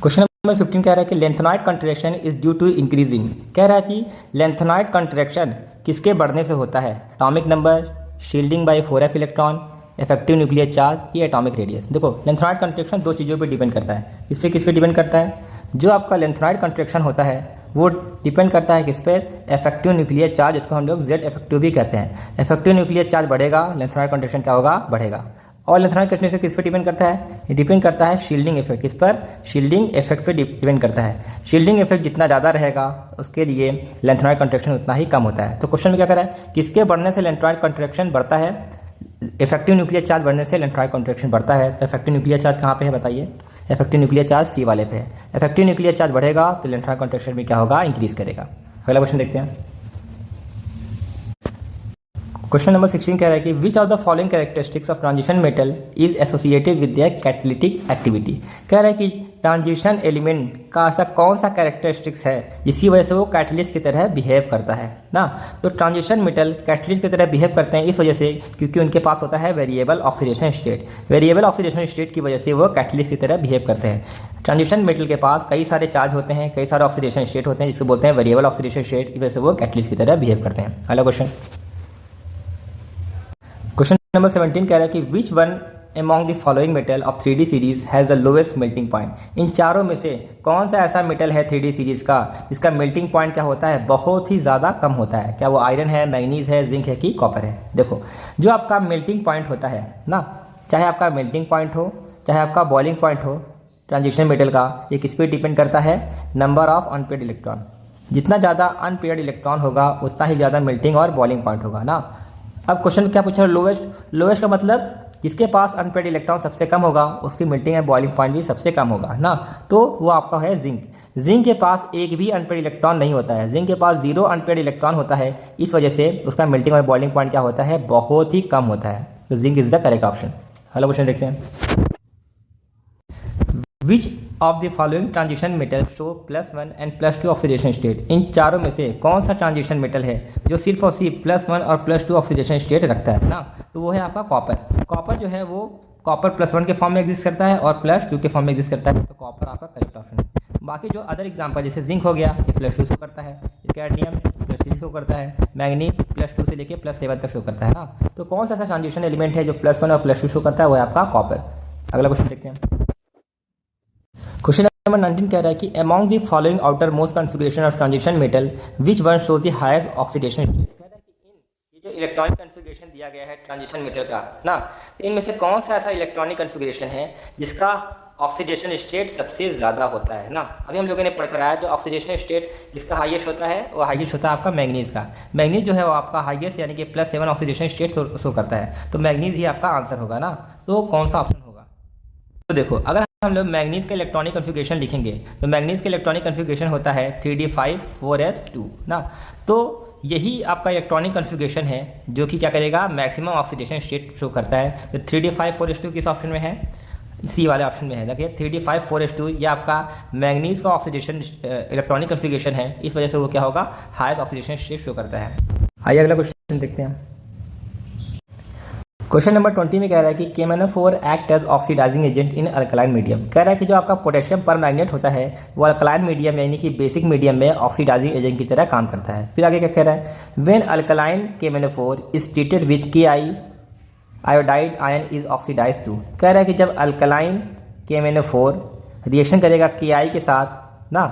क्वेश्चन नंबर 15 कह रहा है कि lanthanide contraction is due to increasing. कह रहा है कि लेंथेनाइड कंट्रैक्शन किसके बढ़ने से होता है, atomic number, shielding by 4f electron, effective nuclear charge, ये एटॉमिक रेडियस। देखो, लेंथेनाइड कंट्रैक्शन 2 चीज़ों पे डिपेंड करता है। किस पे डिपेंड करता है, जो आपका लेंथेनाइड कंट्रैक्शन होता है वो डिपेंड करता है किस पर, इफेक्टिव न्यूक्लियर चार्ज, इसको हम लोग Z इफेक्टिव भी कहते हैं। इफेक्टिव न्यूक्लियर चार्ज बढ़ेगा, लेंथेनाइड कंट्रैक्शन क्या होगा, बढ़ेगा। और लेंथेनाइड कंट्रैक्शन किस पर डिपेंड करता है, ये डिपेंड करता है शील्डिंग इफेक्ट। किस पर, शील्डिंग इफेक्ट पे डिपेंड करता है। शील्डिंग इफेक्ट जितना ज़्यादा रहेगा उसके लिए लेंथेनाइड कंट्रैक्शन उतना ही कम होता है। तो क्वेश्चन में क्या करा है, किसके बढ़ने से लेंथेनाइड कंट्रैक्शन बढ़ता है, इफेक्टिव न्यूक्लियर चार्ज बढ़ने से लेंथेनाइड कंट्रैक्शन बढ़ता है। तो इफेक्टिव न्यूक्लियर चार्ज कहाँ पे है बताइए, इफेक्टिव न्यूक्लियर चार्ज C वाले पे है। इफेक्टिव न्यूक्लियर चार्ज बढ़ेगा तो लेंथेनाइड कंट्रैक्शन भी क्या होगा, इंक्रीज करेगा। अगला क्वेश्चन देखते हैं। क्वेश्चन नंबर 16 कह रहा है कि which of the following characteristics of transition metal is associated with their catalytic activity. कह रहा है कि ट्रांजिशन एलिमेंट का ऐसा कौन सा कैरेक्टरिस्टिक्स है जिसकी वजह से वो कैटलिस्ट की तरह बिहेव करता है ना। तो ट्रांजिशन मेटल कैटलिस्ट की तरह बिहेव करते हैं इस वजह से क्योंकि उनके पास होता है variable oxidation state. Variable oxidation state की वजह से वो कैटलिस्ट की तरह बिहेव करते हैं। ट्रांजिशन मेटल के पास कई सारे चार्ज होते हैं, कई सारे ऑक्सीडेशन स्टेट होते हैं जिसको बोलते हैं वेरिएबल ऑक्सीडेशन स्टेट, की वजह से वो कैटलिस्ट की तरह बिहेव करते हैं। अगला क्वेश्चन, क्वेश्चन नंबर 17 कह रहा है कि which one among the following metal of 3D series has the lowest melting point. इन चारों में से कौन सा ऐसा मेटल है 3D सीरीज का जिसका मेल्टिंग पॉइंट क्या होता है, बहुत ही ज़्यादा कम होता है। क्या वो आयरन है, मैग्नीज है, जिंक है कि कॉपर है। देखो जो आपका मेल्टिंग पॉइंट होता है ना, चाहे आपका मेल्टिंग पॉइंट हो चाहे आपका बॉइलिंग पॉइंट हो ट्रांजिशन मेटल का, ये किस पे डिपेंड करता है, नंबर ऑफ अनपेयर्ड इलेक्ट्रॉन। जितना ज़्यादा अनपेयर्ड इलेक्ट्रॉन होगा उतना ही ज़्यादा मेल्टिंग और बॉइलिंग पॉइंट होगा ना। अब क्वेश्चन क्या पूछा है, लोएस्ट का मतलब जिसके पास अनपेयर्ड इलेक्ट्रॉन सबसे कम होगा उसकी मेल्टिंग एंड बॉइलिंग पॉइंट भी सबसे कम होगा ना। तो वो आपका है जिंक। जिंक के पास एक भी अनपेयर्ड इलेक्ट्रॉन नहीं होता है, जिंक के पास 0 अनपेयर्ड इलेक्ट्रॉन होता है, इस वजह से उसका मेल्टिंग और बॉइलिंग पॉइंट क्या होता है, बहुत ही कम होता है। तो zinc is the correct option. अगला क्वेश्चन देखते हैं, which of the following transition metal show +1 and +2 oxidation state. इन चारों में से कौन सा ट्रांजिशन मेटल है जो सिर्फ और सिर्फ +1 और +2 ऑक्सीडेशन स्टेट रखता है ना। तो वो है आपका कॉपर। कॉपर जो है वो कॉपर +1 के फॉर्म में एग्जिस्ट करता है और +2 के फॉर्म में एग्जिस्ट करता है, तो कॉपर आपका करेक्ट ऑप्शन है। बाकी जो अदर एग्जाम्पल जैसे जिंक हो गया, ये +2 शो करता है, कैडमियम +3 शो करता है, मैग्नीज +2 से लेकर +7 तक शो करता है ना। तो कौन सा ऐसा ट्रांजिशन एलिमेंट है जो +1 और +2 शो करता है, वो है आपका कॉपर। अगला क्वेश्चन देखते हैं, क्वेश्चन नंबर 19 कह रहा है कि among the following outer most configuration of transition metal which one shows the highest oxidation state. कह रहा है कि ये जो इलेक्ट्रॉनिक कॉन्फ़िगरेशन दिया गया है ट्रांजिशन मेटल का ना, इनमें से कौन सा ऐसा इलेक्ट्रॉनिक कॉन्फ़िगरेशन है जिसका ऑक्सीडेशन स्टेट सबसे ज़्यादा होता है ना। अभी हम लोगों ने पढ़ कर आया जो ऑक्सीडेशन स्टेट जिसका हाईएस्ट होता है वो हाईएस्ट होता है आपका मैग्नीज का। मैग्नीज जो है वो आपका हाईएस्ट यानी कि +7 ऑक्सीडेशन स्टेट शो करता है, तो मैग्नीज ही आपका आंसर होगा ना। तो कौन सा ऑप्शन होगा, तो देखो अगर हम लोग मैग्नीज का इलेक्ट्रॉनिक कॉन्फ़िगरेशन लिखेंगे तो मैग्नीज का इलेक्ट्रॉनिक कॉन्फ़िगरेशन होता है 3d5 4s2 ना। तो यही आपका इलेक्ट्रॉनिक कॉन्फ़िगरेशन है जो कि क्या करेगा, मैक्सिमम ऑक्सीडेशन स्टेट शो करता है। तो 3d5 4s2 किस ऑप्शन में है, सी वाले ऑप्शन में है। देखिए 3d5 4s2 ये आपका मैग्नीज का ऑक्सीडेशन इलेक्ट्रॉनिक कॉन्फ़िगरेशन है, इस वजह से वो क्या होगा, हाईएस्ट ऑक्सीडेशन स्टेट शो करता है। आइए अगला क्वेश्चन देखते हैं। क्वेश्चन नंबर 20 में कह रहा है कि KMnO4 act as oxidizing agent in alkaline medium. कह रहा है कि जो आपका पोटेशियम परमैंगनेट होता है वो अल्कलाइन मीडियम यानी कि बेसिक मीडियम में ऑक्सीडाइजिंग एजेंट की तरह काम करता है। फिर आगे क्या कह रहा है, when alkaline KMnO4 is treated with Ki iodide ion is oxidize to. कह रहा है कि जब अल्कलाइन KMnO4 रिएक्शन करेगा Ki के साथ ना,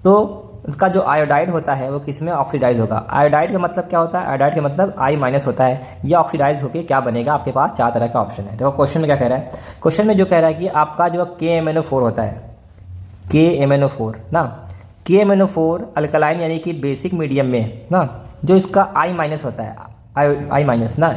तो उसका जो आयोडाइड होता है वो किस में ऑक्सीडाइज होगा। आयोडाइड का मतलब क्या होता है, आयोडाइड का मतलब I- होता है। ये ऑक्सीडाइज होकर क्या बनेगा, आपके पास 4 तरह का ऑप्शन है। देखो क्वेश्चन में क्या कह रहा है, क्वेश्चन में जो कह रहा है कि आपका जो KMnO4 होता है, KMnO4 ना, KMnO4 अल्कलाइन यानी कि बेसिक मीडियम में ना, जो इसका I- होता है, I- ना,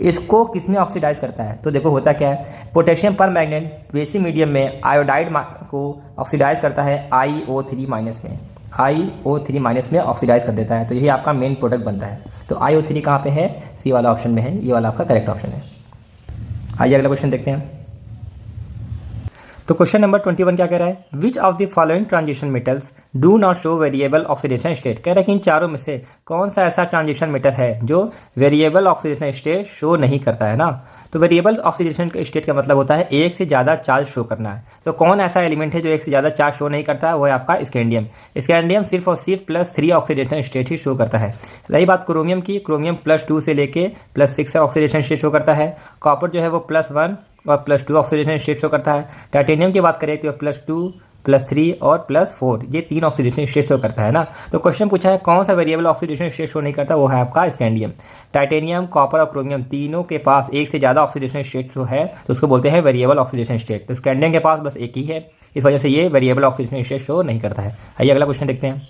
इसको किस में ऑक्सीडाइज करता है। तो देखो होता क्या है, पोटेशियम परमैंगनेट बेसिक मीडियम में आयोडाइड को ऑक्सीडाइज करता है IO3- में, IO3- में ऑक्सीडाइज कर देता है। तो यही आपका मेन प्रोडक्ट बनता है। तो IO3 कहाँ पे है, सी वाला ऑप्शन में है, ये वाला आपका करेक्ट ऑप्शन है। आइए अगला क्वेश्चन देखते हैं। तो क्वेश्चन नंबर 21 क्या कह रहा है, विच of the following transition metals do not show variable oxidation state. कह रहा है कि इन चारों में से कौन सा ऐसा ट्रांजिशन मेटल है जो वेरिएबल ऑक्सीडेशन स्टेट शो नहीं करता है ना। तो वेरिएबल ऑक्सीडेशन स्टेट का मतलब होता है एक से ज़्यादा चार्ज शो करना है। तो कौन ऐसा एलिमेंट है जो एक से ज़्यादा चार्ज शो नहीं करता है, वो है आपका स्कैंडियम। स्कैंडियम सिर्फ और सिर्फ +3 ऑक्सीडेशन स्टेट ही शो करता है। रही बात क्रोमियम की, क्रोमियम +2 से लेके +6 ऑक्सीडेशन स्टेट शो करता है। कॉपर जो है वो +1 और +2 ऑक्सीडेशन स्टेट शो करता है। टाइटेनियम की बात करें तो +2 +3 और +4 ये 3 ऑक्सीडेशन स्टेट शो करता है ना। तो क्वेश्चन पूछा है कौन सा वेरिएबल ऑक्सीडेशन स्टेट शो नहीं करता, वो है आपका स्कैंडियम। टाइटेनियम, कॉपर और क्रोमियम तीनों के पास एक से ज़्यादा ऑक्सीडेशन स्टेट जो है तो उसको बोलते हैं वेरिएबल ऑक्सीडेशन स्टेट। तो स्कैंडियम के पास बस एक ही है, इस वजह से ये वेरिएबल ऑक्सीडेशन स्टेट शो नहीं करता है। आइए अगला क्वेश्चन देखते हैं।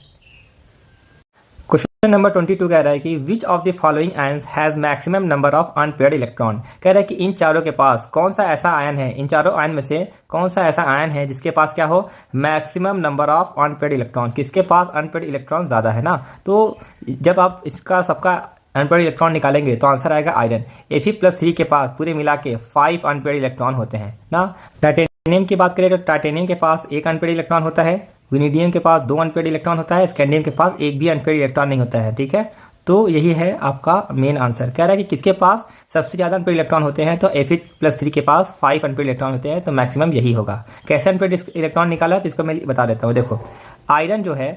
क्वेश्चन नंबर 22 कह रहा है कि which of the following ions has maximum number of unpaired electron. कह रहा है कि इन चारों के पास कौन सा ऐसा आयन है, इन चारों आयन में से कौन सा ऐसा आयन है जिसके पास क्या हो, maximum number of unpaired electron. किसके पास अनपेयर्ड इलेक्ट्रॉन ज़्यादा है ना। तो जब आप इसका सबका अनपेयर्ड इलेक्ट्रॉन निकालेंगे तो आंसर आएगा आयरन। Fe+3 के पास पूरे मिला के 5 अनपेयर्ड इलेक्ट्रॉन होते हैं ना। टाइटेनियम की बात करें तो टाइटेनियम के पास 1 अनपेयर्ड इलेक्ट्रॉन होता है। विनीडियम के पास 2 अनपेयर्ड इलेक्ट्रॉन होता है। स्कैंडियम के पास एक भी अनपेयर्ड इलेक्ट्रॉन नहीं होता है। ठीक है, तो यही है आपका मेन आंसर। कह रहा है कि किसके पास सबसे ज़्यादा अनपेयर्ड इलेक्ट्रॉन होते हैं, तो Fe+3 के पास 5 अनपेयर्ड इलेक्ट्रॉन होते हैं, तो मैक्सिमम यही होगा। कैसे अनपेयर्ड इलेक्ट्रॉन निकाला तो इसको मैं बता देता हूँ। देखो आयरन जो है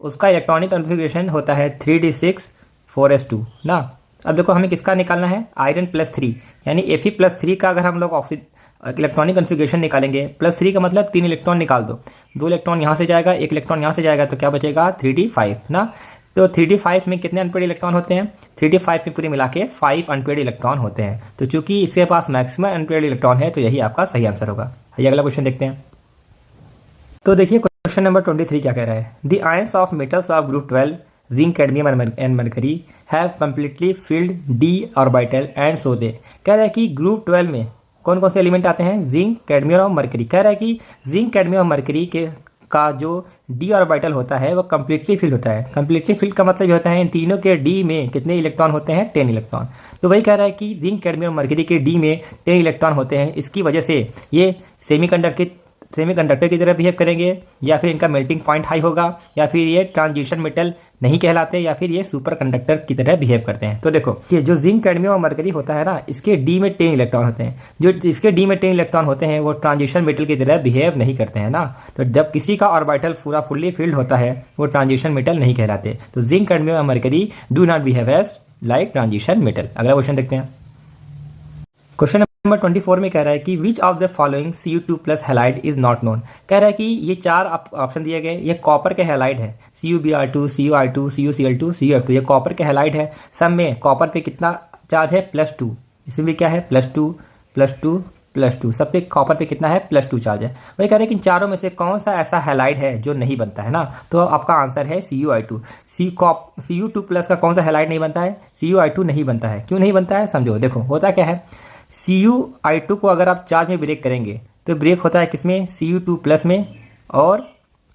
उसका इलेक्ट्रॉनिक कॉन्फ़िगरेशन होता है 3d6 4s2 ना। अब देखो हमें किसका निकालना है, आयरन +3 यानी Fe+3 का अगर हम लोग इलेक्ट्रॉनिक कन्फिग्रेशन निकालेंगे, +3 का मतलब 3 इलेक्ट्रॉन निकाल दो, 2 इलेक्ट्रॉन यहाँ से जाएगा, 1 इलेक्ट्रॉन यहाँ से जाएगा, तो क्या बचेगा 3d5 ना। तो 3d5 में कितने अनपेड इलेक्ट्रॉन होते हैं, 3d5 में पूरे मिला के 5 अनपेड इलेक्ट्रॉन होते हैं। तो चूंकि इसके पास मैक्सिमम अनपेड इलेक्ट्रॉन है तो यही आपका सही आंसर होगा। आइए अगला क्वेश्चन देखते हैं। तो देखिए क्वेश्चन नंबर 23 क्या कह रहा है, the ions of metals of group 12 zinc, cadmium and mercury have completely filled d orbital and so they. कह रहा है कि ग्रुप 12 में कौन कौन से एलिमेंट आते हैं, जिंक, कैडमियम और मरकरी। कह रहा है कि जिंक, कैडमियम और मरकरी के का जो d ऑर्बिटल होता है वो कम्प्लीटली फिल्ड होता है। कम्प्लीटली फिल्ड का मतलब ये होता है इन तीनों के d में कितने इलेक्ट्रॉन होते हैं, 10 इलेक्ट्रॉन। तो वही कह रहा है कि जिंक, कैडमियम और मरकरी के d में 10 इलेक्ट्रॉन होते हैं। इसकी वजह से ये सेमीकंडक्टर की तरह बिहेव करेंगे, या फिर इनका मेल्टिंग पॉइंट हाई होगा, या फिर ये ट्रांजिशन मेटल नहीं कहलाते, या फिर ये सुपर कंडक्टर की तरह बिहेव करते हैं। तो देखो ये जो जिंक, कैडमियम और मरकरी होता है ना, इसके डी में 10 इलेक्ट्रॉन होते हैं। जो इसके डी में 10 इलेक्ट्रॉन होते हैं वो ट्रांजिशन मेटल की तरह बिहेव नहीं करते हैं ना। तो जब किसी का ऑर्बिटल पूरा फुल्ली फिल्ड होता है वो ट्रांजिशन मेटल नहीं कहलाते। तो जिंक, कैडमियम और mercury do not behave as like transition metal. अगला क्वेश्चन देखते हैं। क्वेश्चन नंबर 24 में कह रहा है कि which of the following Cu2+ halide is not known. कह रहा है कि ये 4 ऑप्शन दिए गए, ये कॉपर के हैलाइड है, CuBr2, CuI2, CuCl2, CuF2, ये कॉपर के हैलाइड है। सब में कॉपर पे कितना चार्ज है, +2। इसमें भी क्या है, +2 +2 +2, सब पे कॉपर पे कितना है, +2 चार्ज है। वही कह रहे हैं कि चारों में से कौन सा ऐसा हैलाइड है जो नहीं बनता है ना। तो आपका आंसर है CuI2। Cu2+ का कौन सा हैलाइड नहीं बनता है, CuI2 नहीं बनता है। क्यों नहीं बनता है समझो। देखो होता क्या है, CuI2 को अगर आप चार्ज में ब्रेक करेंगे तो ब्रेक होता है किसमें, Cu2+ में और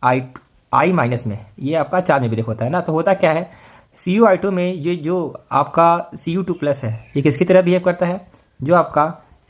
I- में, ये आपका चार्ज में ब्रेक होता है ना। तो होता क्या है, CuI2 में ये जो आपका Cu2+ है ये किसकी तरह बिहेव करता है, जो आपका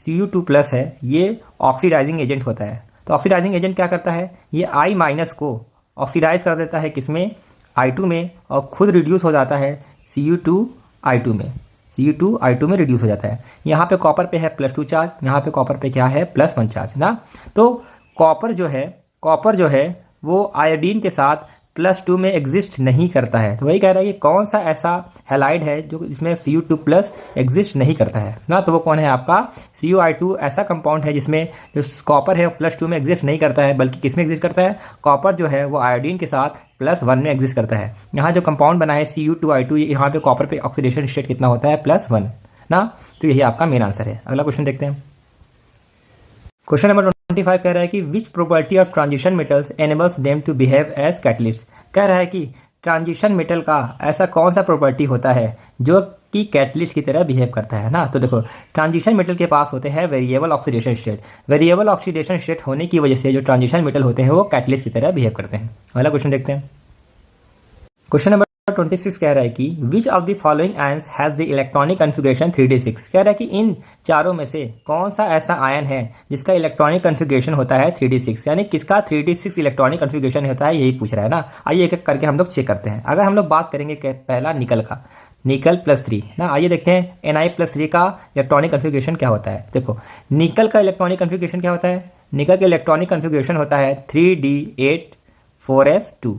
Cu2+ है ये ऑक्सीडाइजिंग एजेंट होता है। तो ऑक्सीडाइजिंग एजेंट क्या करता है, ये I- को ऑक्सीडाइज कर देता है किसमें, I2 में, और खुद रिड्यूस हो जाता है Cu2I2 में। Cu2I2 में रिड्यूस हो जाता है। यहाँ पे कॉपर पे है +2 चार्ज, यहाँ पे कॉपर पे क्या है, +1 चार्ज ना। तो कॉपर जो है वो आयोडीन के साथ +2 में एग्जिस्ट नहीं करता है। तो वही कह रहा है कि कौन सा ऐसा हैलाइड है जो इसमें Cu2+ एग्जिस्ट नहीं करता है ना। तो वो कौन है आपका CuI2 ऐसा कंपाउंड है जिसमें जो कॉपर है वो +2 में एग्जिस्ट नहीं करता है, बल्कि किसमें एग्जिस्ट करता है, कॉपर जो है वो आयोडीन के साथ +1 में एग्जिस्ट करता है। यहाँ जो कंपाउंड बना है Cu2I2, यहाँ पे कॉपर पे ऑक्सीडेशन स्टेट कितना होता है, +1 ना। तो यही आपका मेन आंसर है। अगला क्वेश्चन देखते हैं। क्वेश्चन नंबर 25 कह रहा है कि which property of transition metals enables them to behave as catalyst. कह रहा है कि ट्रांजिशन मेटल का ऐसा कौन सा प्रॉपर्टी होता है जो कि कैटलिस्ट की तरह बिहेव करता है ना। तो देखो ट्रांजिशन मेटल के पास होते हैं variable oxidation state. Variable oxidation state होने की वजह से जो ट्रांजिशन मेटल होते हैं वो कैटलिस्ट की तरह बिहेव करते हैं। अगला क्वेश्चन देखते हैं। क्वेश्चन नंबर 26 कह रहा है कि which of the following ions has the electronic configuration 3d6। कह रहा है कि इन चारों में से कौन सा ऐसा आयन है जिसका इलेक्ट्रॉनिक कन्फिगरेशन होता है 3d6, यानी किसका 3d6 इलेक्ट्रॉनिक कन्फिगरेशन होता है, यही पूछ रहा है ना। आइए एक एक करके हम लोग चेक करते हैं। अगर हम लोग बात करेंगे पहला निकल का, निकल +3 ना, आइए देखते हैं Na+3 का इलेक्ट्रॉनिक कन्फिगरेशन क्या होता है। देखो निकल का इलेक्ट्रॉनिक कन्फिगरेशन क्या होता है, निकल का इलेक्ट्रॉनिक कन्फिगरेशन होता है 3d8 4s2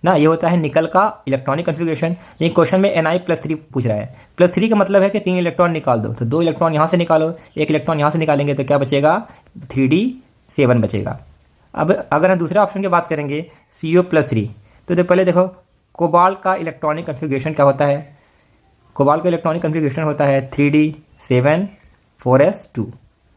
ना। ये होता है निकल का इलेक्ट्रॉनिक कन्फिगरेशन। ये क्वेश्चन में Ni+3 पूछ रहा है। +3 का मतलब है कि 3 इलेक्ट्रॉन निकाल दो, तो 2 इलेक्ट्रॉन यहाँ से निकालो, 1 इलेक्ट्रॉन यहाँ से निकालेंगे तो क्या बचेगा, 3d7 बचेगा। अब अगर हम दूसरे ऑप्शन की बात करेंगे CO+3, तो पहले देखो कोबाल्ट का इलेक्ट्रॉनिक कन्फिगरेशन क्या होता है, कोबाल्ट का इलेक्ट्रॉनिक कन्फिगरेशन होता है 3d7 4s2,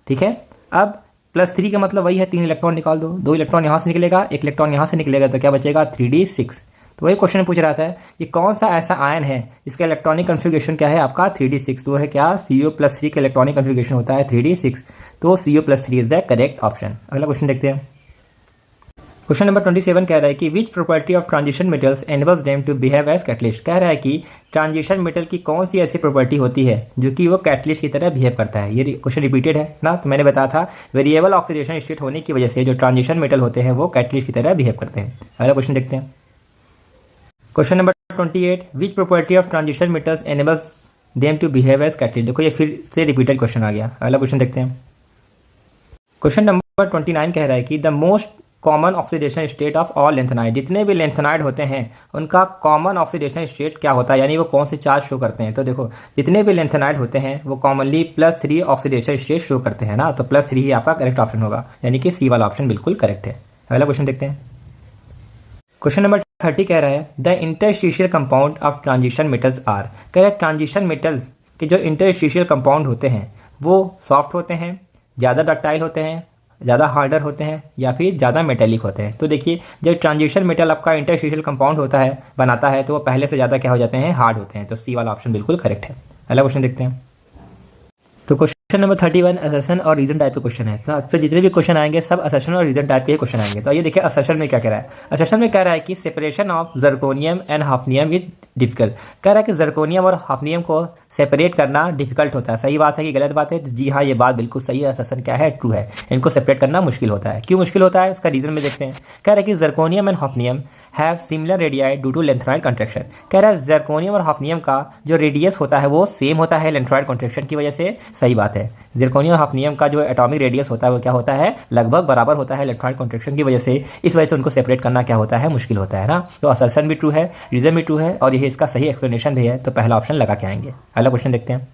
ठीक है। अब +3 का मतलब वही है 3 इलेक्ट्रॉन निकाल दो, 2 इलेक्ट्रॉन यहाँ से निकलेगा, 1 इलेक्ट्रॉन यहाँ से निकलेगा, तो क्या बचेगा 3d6। तो वही क्वेश्चन पूछ रहा था कि कौन सा ऐसा आयन है जिसका इलेक्ट्रॉनिक कन्फिगरेशन क्या है आपका 3d6। तो है क्या, CO+3 का इलेक्ट्रॉनिक कन्फिगरेशन होता है 3d6। तो CO+3 is the correct option. अगला क्वेश्चन देखते हैं। क्वेश्चन नंबर 27 कह रहा है कि which property of transition metals enables them to behave as catalyst. कह रहा है कि ट्रांजिशन मेटल की कौन सी ऐसी प्रॉपर्टी होती है जो कि वो कैटलिस्ट की तरह बिहेव करता है। ये क्वेश्चन रिपीटेड है ना, तो मैंने बताया था वेरिएबल ऑक्सीडेशन स्टेट होने की वजह से जो ट्रांजिशन मेटल होते हैं वो कैटलिस्ट की तरह बिहेव करते हैं। अगला क्वेश्चन देखते हैं। Question number 28 which property of transition metals enables them to behave as catalyst. देखो ये फिर से रिपीटेड क्वेश्चन आ गया। अगला क्वेश्चन देखते हैं। क्वेश्चन नंबर 29 कह रहा है कि the most common oxidation state of all lanthanide, जितने भी लेंथेनाइड होते हैं उनका कॉमन ऑक्सीडेशन स्टेट क्या होता है, यानी वो कौन से चार्ज शो करते हैं। तो देखो जितने भी लेंथेनाइड होते हैं वो कॉमनली +3 ऑक्सीडेशन स्टेट शो करते हैं ना, तो +3 ही आपका करेक्ट ऑप्शन होगा, यानी कि सी वाला ऑप्शन बिल्कुल करेक्ट है। अगला क्वेश्चन देखते हैं। क्वेश्चन नंबर 30 कह रहा है the interstitial compound of transition metals are, कह रहा है ट्रांजिशन मेटल्स के जो इंटरस्टिशियल कंपाउंड होते हैं वो सॉफ्ट होते हैं, ज़्यादा डक्टाइल होते हैं, ज़्यादा हार्डर होते हैं, या फिर ज़्यादा मेटेलिक होते हैं। तो देखिए जब ट्रांजिशन मेटल आपका इंटरस्टिशियल कंपाउंड होता है बनाता है तो वो पहले से ज़्यादा क्या हो जाते हैं, हार्ड होते हैं। तो सी वाला ऑप्शन बिल्कुल करेक्ट है। अगला क्वेश्चन देखते हैं। तो क्वेश्चन नंबर 31 असर्शन और रीजन टाइप के क्वेश्चन है। तो आपसे जितने भी क्वेश्चन आएंगे सब असर्शन और रीजन टाइप के क्वेश्चन आएंगे। तो ये देखिए असर्शन में क्या कह रहा है। असर्शन में कह रहा है कि separation of zirconium and hafnium is difficult, कह रहा है कि जर्कोनियम और हाफनियम को सेपरेट करना डिफिकल्ट होता है। सही बात है कि गलत बात है? तो जी हाँ, ये बात बिल्कुल सही है। असर्शन क्या है, ट्रू है। इनको सेपरेट करना मुश्किल होता है। क्यों मुश्किल होता है उसका रीजन में देखते हैं। कह रहा है कि zirconium and hafnium have similar radii due to lanthanoid contraction, कह रहा है जर्कोनियम और हाफनियम का जो रेडियस होता है वो सेम होता है लेंथेनॉइड कॉन्ट्रैक्शन की वजह से। सही बात है, जर्कोनियम और हाफनियम का जो एटॉमिक रेडियस होता है वो क्या होता है, लगभग बराबर होता है लेंथेनॉइड कॉन्ट्रैक्शन की वजह से। इस वजह से उनको सेपरेट करना क्या होता है, मुश्किल होता है ना। तो असर्शन भी ट्रू है, रीजन भी ट्रू है, और यही इसका सही एक्सप्लेनेशन भी है। तो पहला ऑप्शन लगा के आएंगे। अगला क्वेश्चन देखते हैं।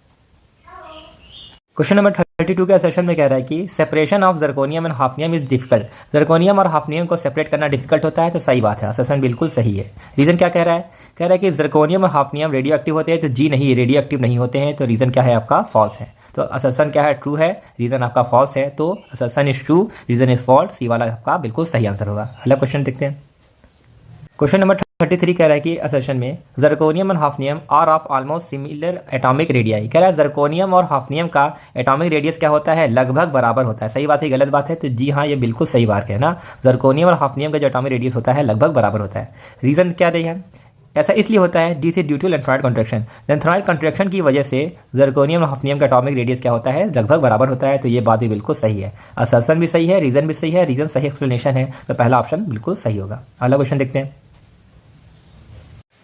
क्वेश्चन नंबर 32 के सेशन में कह रहा है कि separation of zirconium and hafnium is difficult, zirconium और हाफनियम को सेपरेट करना डिफिकल्ट होता है। तो सही बात है, असर्शन बिल्कुल सही है। रीजन क्या कह रहा है, कह रहा है कि जर्कोनियम और हाफनियम रेडियो एक्टिव होते हैं। तो जी नहीं, रेडियो एक्टिव नहीं होते हैं। तो रीजन क्या है आपका, फॉल्स है। तो असर्शन क्या है, ट्रू है, रीजन आपका फॉल्स है। तो assertion is true, reason is false, C वाला आपका बिल्कुल सही आंसर होगा। अगला क्वेश्चन देखते हैं। क्वेश्चन नंबर 33 कह रहा है कि असर्शन में जर्कोनियम और hafnium are of almost similar atomic radii, कह रहा है जर्कोनियम और हाफनियम का एटॉमिक रेडियस क्या होता है, लगभग बराबर होता है। सही बात है गलत बात है? तो जी हाँ, ये बिल्कुल सही बात है ना। जर्कोनियम और हाफनियम का जो एटॉमिक रेडियस होता है लगभग बराबर होता है। रीजन क्या दे है, ऐसा इसलिए होता है डी से due to lanthanoid contraction, lanthanoid contraction की वजह से जर्कोनियम और हाफनियम का एटॉमिक रेडियस क्या होता है, लगभग बराबर होता है। तो ये बात भी बिल्कुल सही है। असर्शन भी सही है, रीजन भी सही है, रीजन सही एक्सप्लेनेशन है। तो पहला ऑप्शन बिल्कुल सही होगा। अगला क्वेश्चन देखते हैं।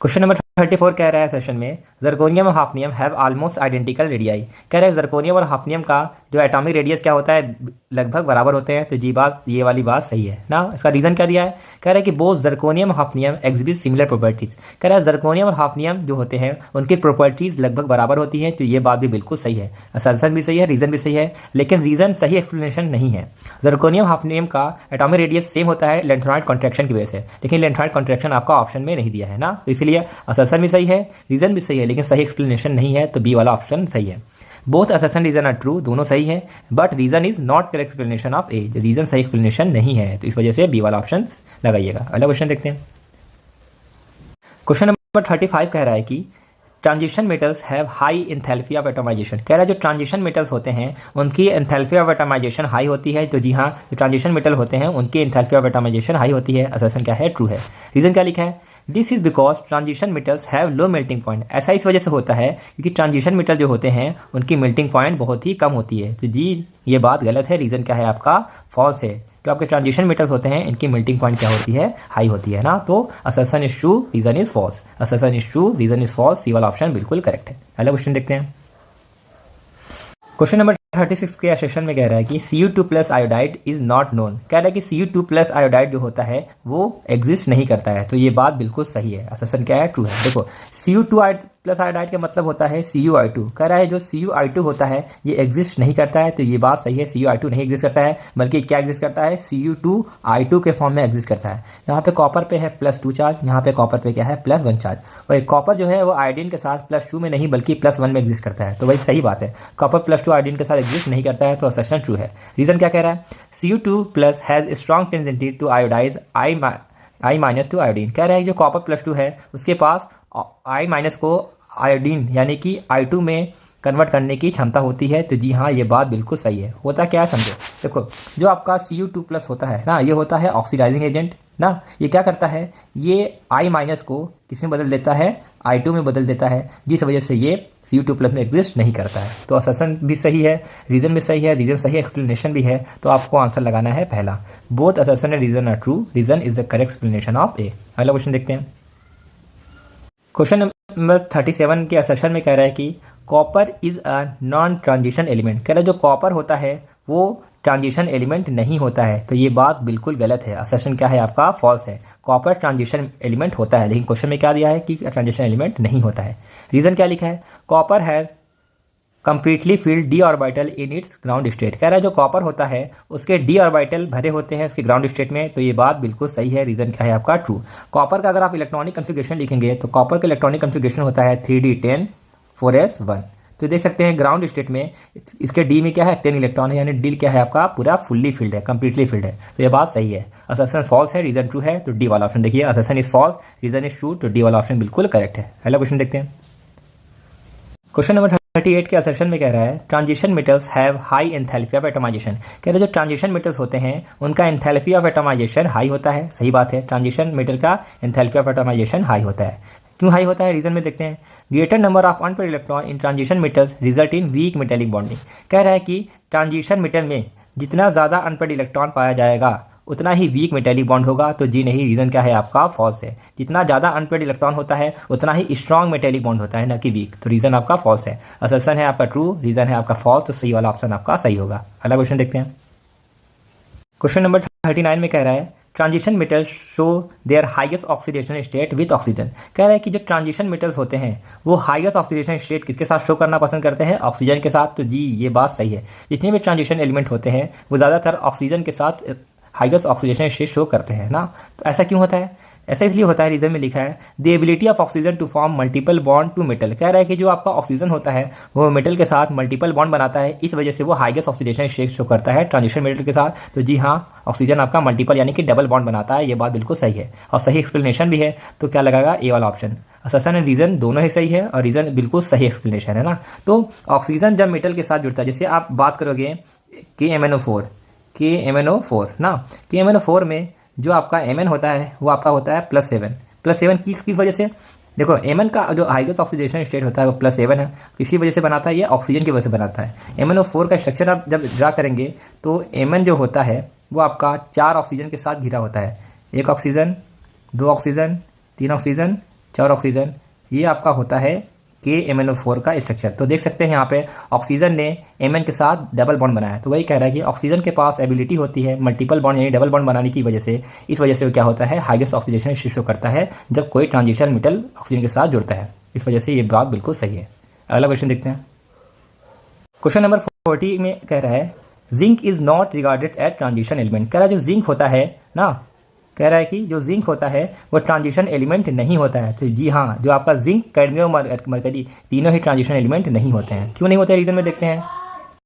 क्वेश्चन नंबर 34 कह रहा है सेशन में जर्कोनियम और hafnium have almost identical radii, कह रहे हैं जर्कोनियम और हाफनियम का जो एटॉमिक रेडियस क्या होता है, लगभग बराबर होते हैं। तो जी बात, ये वाली बात सही है ना। इसका रीजन क्या दिया है, कह रहा है कि बोथ जर्कोनियम और हाफनियम एग्जिबिट सिमिलर प्रॉपर्टीज, कह रहा है जर्कोनियम और हाफनियम जो होते हैं उनकी प्रॉपर्टीज लगभग बराबर होती हैं। तो ये बात भी बिल्कुल सही है। असर्शन भी सही है, रीजन भी सही है, लेकिन रीजन सही एक्सप्लेनेशन नहीं है। जर्कोनियम हाफनियम का एटॉमिक रेडियस सेम होता है लेंथेनॉइड कॉन्ट्रैक्शन की वजह से, लेकिन लेंथेनॉइड कॉन्ट्रैक्शन आपका ऑप्शन में नहीं दिया है ना। तो इसलिए असर्शन भी सही है, रीजन भी सही है, लेकिन सही एक्सप्लेनेशन नहीं है। तो बी वाला ऑप्शन सही है। Both assertion reason are true, दोनों सही है, but reason is not correct explanation of A, reason सही एक्सप्लेनेशन नहीं है। तो इस वजह से बी वाला ऑप्शन लगाइएगा। अगला क्वेश्चन देखते हैं। क्वेश्चन नंबर 35 कह रहा है कि transition metals have high enthalpy of atomization, कह रहा है जो ट्रांजिशन मेटल्स होते हैं उनकी एंथैल्पी ऑफ एटमाइजेशन हाई होती है। तो जी हाँ, जो ट्रांजिशन मेटल होते हैं उनकी एंथैल्पी ऑफ एटमाइजेशन हाई होती है। असर्शन क्या है, ट्रू है। रीजन क्या लिखा है, this is because transition metals have low melting point, ऐसा इस वजह से होता है क्योंकि ट्रांजिशन मेटल जो होते हैं उनकी मेल्टिंग पॉइंट बहुत ही कम होती है। तो जी ये बात गलत है। रीजन क्या है आपका, फॉल्स है। जो आपके ट्रांजिशन मेटल्स होते हैं इनकी मेल्टिंग पॉइंट क्या होती है, हाई होती है ना। तो assertion is true, reason is false, assertion is true, reason is false, C वाला ऑप्शन बिल्कुल करेक्ट है। अगला क्वेश्चन देखते हैं। क्वेश्चन नंबर 36 के सेक्शन में कह रहा है कि Cu2+ iodide is not known, कह रहा है कि Cu2+ आयोडाइड जो होता है वो एग्जिस्ट नहीं करता है। तो ये बात बिल्कुल सही है। असर्शन क्या है, ट्रू है। देखो Cu2+ आयोडाइड का मतलब होता है Cu(I2), कह रहा है जो Cu(I2) होता है ये एग्जिस्ट नहीं करता है। तो ये बात सही है, Cu(I2) नहीं एग्जिस्ट करता है, बल्कि क्या एग्जिस्ट करता है, Cu2I2 के फॉर्म में एग्जिस्ट करता है। यहाँ पे कॉपर पे है +2 चार्ज, यहाँ पे कॉपर पे क्या है, +1 चार्ज। और कॉपर जो है वो आयोडीन के साथ +2 में नहीं बल्कि +1 में एग्जिस्ट करता है। तो वही सही बात है, कॉपर +2 आयोडीन के साथ एग्जिस्ट नहीं करता है। तो असर्शन ट्रू है। रीजन क्या कह रहा है, Cu2+ has strong tendency to iodize I- to iodine, कह रहा है जो कॉपर +2 है उसके पास I- को आयोडीन यानी कि I2 में कन्वर्ट करने की क्षमता होती है। तो जी हाँ, ये बात बिल्कुल सही है। होता क्या है समझो, देखो जो आपका Cu2+ होता है ना, ये होता है ऑक्सीडाइजिंग एजेंट ना। ये क्या करता है, ये I- को किस में बदल देता है, I2 में बदल देता है, जिस वजह से ये Cu2+ में एग्जिस्ट नहीं करता है। तो असर्शन भी सही है, रीजन भी सही है, रीजन सही एक्सप्लेनेशन भी है। तो आपको आंसर लगाना है पहला, both assertion and reason are true, reason is the correct explanation of A. अगला क्वेश्चन देखते हैं। क्वेश्चन नंबर 37 के असर्शन में कह रहा है कि copper is a non transition element, कह रहा है जो कॉपर होता है वो ट्रांजिशन एलिमेंट नहीं होता है, तो ये बात बिल्कुल गलत है। असर्शन क्या है आपका? फॉल्स है। कॉपर ट्रांजिशन एलिमेंट होता है, लेकिन क्वेश्चन में क्या दिया है कि ट्रांजिशन एलिमेंट नहीं होता है। रीज़न क्या लिखा है? Copper has completely filled D orbital in its ground state. कह रहा है जो कॉपर होता है उसके डी ऑर्बिटल भरे होते हैं उसके ग्राउंड स्टेट में, तो ये बात बिल्कुल सही है। रीज़न क्या है आपका? ट्रू। कॉपर का अगर आप इलेक्ट्रॉनिक कन्फिगरेशन लिखेंगे तो कॉपर का इलेक्ट्रॉनिक कन्फिगरेशन होता है 3d10 4s1। तो देख सकते हैं ग्राउंड स्टेट में इसके डी में क्या है? 10 इलेक्ट्रॉन है, यानी डी क्या है आपका? पूरा फुल्ली फिल्ड है, कंप्लीटली फिल्ड है। तो ये बात सही है। असर्शन फॉल्स है, रीजन ट्रू है, तो डी वाला ऑप्शन देखिए। Assertion is false, reason is true, तो डी वाला ऑप्शन बिल्कुल करेक्ट है। अगला क्वेश्चन देखते हैं। क्वेश्चन नंबर 38 के असर्शन में कह रहा है transition metals have high enthalpy of atomization. कह रहे जो ट्रांजिशन मेटल्स होते हैं उनका एंथैल्पी ऑफ एटमाइजेशन हाई होता है। सही बात है, ट्रांजिशन मेटल का एंथैल्पी ऑफ एटमाइजेशन हाई होता है। क्यों हाई होता है? रीजन में देखते हैं। Greater number of unpaid electron in transition metals result in weak metallic bonding. कह रहा है कि ट्रांजिशन मेटल में जितना ज़्यादा अनपेड इलेक्ट्रॉन पाया जाएगा उतना ही वीक मेटेलिक बॉन्ड होगा, तो जी नहीं, रीज़न क्या है आपका? फॉल्स है। जितना ज़्यादा अनपेड इलेक्ट्रॉन होता है उतना ही स्ट्रॉन्ग मेटेलिक बॉन्ड होता है, ना कि वीक, तो रीज़न आपका फॉल्स है। असर्शन है आपका ट्रू, रीज़न है आपका फॉल्स, तो सही वाला ऑप्शन आपका सही होगा। अगला क्वेश्चन देखते हैं। क्वेश्चन नंबर 39 में कह रहा है transition metals show their highest oxidation state with oxygen. कह रहा है कि जो ट्रांजिशन मेटल्स होते हैं वो हाईएस्ट ऑक्सीडेशन स्टेट किसके साथ शो करना पसंद करते हैं? ऑक्सीजन के साथ। तो जी ये बात सही है, जितने भी ट्रांजिशन एलिमेंट होते हैं वो ज़्यादातर ऑक्सीजन के साथ हाईएस्ट ऑक्सीडेशन स्टेट शो करते हैं ना। तो ऐसा क्यों होता है? ऐसा इसलिए होता है, रीजन में लिखा है the ability of oxygen to form multiple bond to metal. कह रहा है कि जो आपका ऑक्सीजन होता है वो मेटल के साथ मल्टीपल बॉन्ड बनाता है, इस वजह से वो हाईएस्ट ऑक्सीडेशन स्टेट शो करता है ट्रांजिशन मेटल के साथ। तो जी हाँ, ऑक्सीजन आपका मल्टीपल यानी कि डबल बॉन्ड बनाता है, ये बात बिल्कुल सही है और सही एक्सप्लेनेशन भी है। तो क्या लगाएगा? ए वाला ऑप्शन। असर्शन एंड रीजन दोनों ही सही है और रीजन बिल्कुल सही एक्सप्लेनेशन है ना। तो ऑक्सीजन जब मेटल के साथ जुड़ता है, जैसे आप बात करोगे KMnO4 ना, KMnO4 में जो आपका Mn होता है वो आपका होता है +7 किस वजह से? देखो Mn का जो हाईएस्ट ऑक्सीडेशन स्टेट होता है वो +7 है, किसी वजह से बनाता है? ये ऑक्सीजन की वजह से बनाता है। MnO4 का स्ट्रक्चर आप जब ड्रा करेंगे तो Mn जो होता है वो आपका 4 ऑक्सीजन के साथ घिरा होता है। 1 ऑक्सीजन, 2 ऑक्सीजन, 3 ऑक्सीजन, 4 ऑक्सीजन, ये आपका होता है KMnO4 का स्ट्रक्चर। तो देख सकते हैं यहाँ पे ऑक्सीजन ने Mn के साथ डबल बॉन्ड बनाया, तो वही कह रहा है कि ऑक्सीजन के पास एबिलिटी होती है मल्टीपल बॉन्ड यानी डबल बॉन्ड बनाने की वजह से, इस वजह से क्या होता है? हाईएस्ट ऑक्सीडेशन शो करता है जब कोई ट्रांजिशन मेटल ऑक्सीजन के साथ जुड़ता है, इस वजह से ये बात बिल्कुल सही है। अगला क्वेश्चन देखते हैं। क्वेश्चन नंबर 40 में कह रहा है zinc is not regarded as transition element. कह रहा है जो जिंक होता है ना, कह रहा है कि जो जिंक होता है वो ट्रांजिशन एलिमेंट नहीं होता है। तो जी हाँ, जो आपका जिंक, कैडमियम, मरकरी तीनों ही ट्रांजिशन एलिमेंट नहीं होते हैं। क्यों नहीं होते हैं? रीजन में देखते हैं।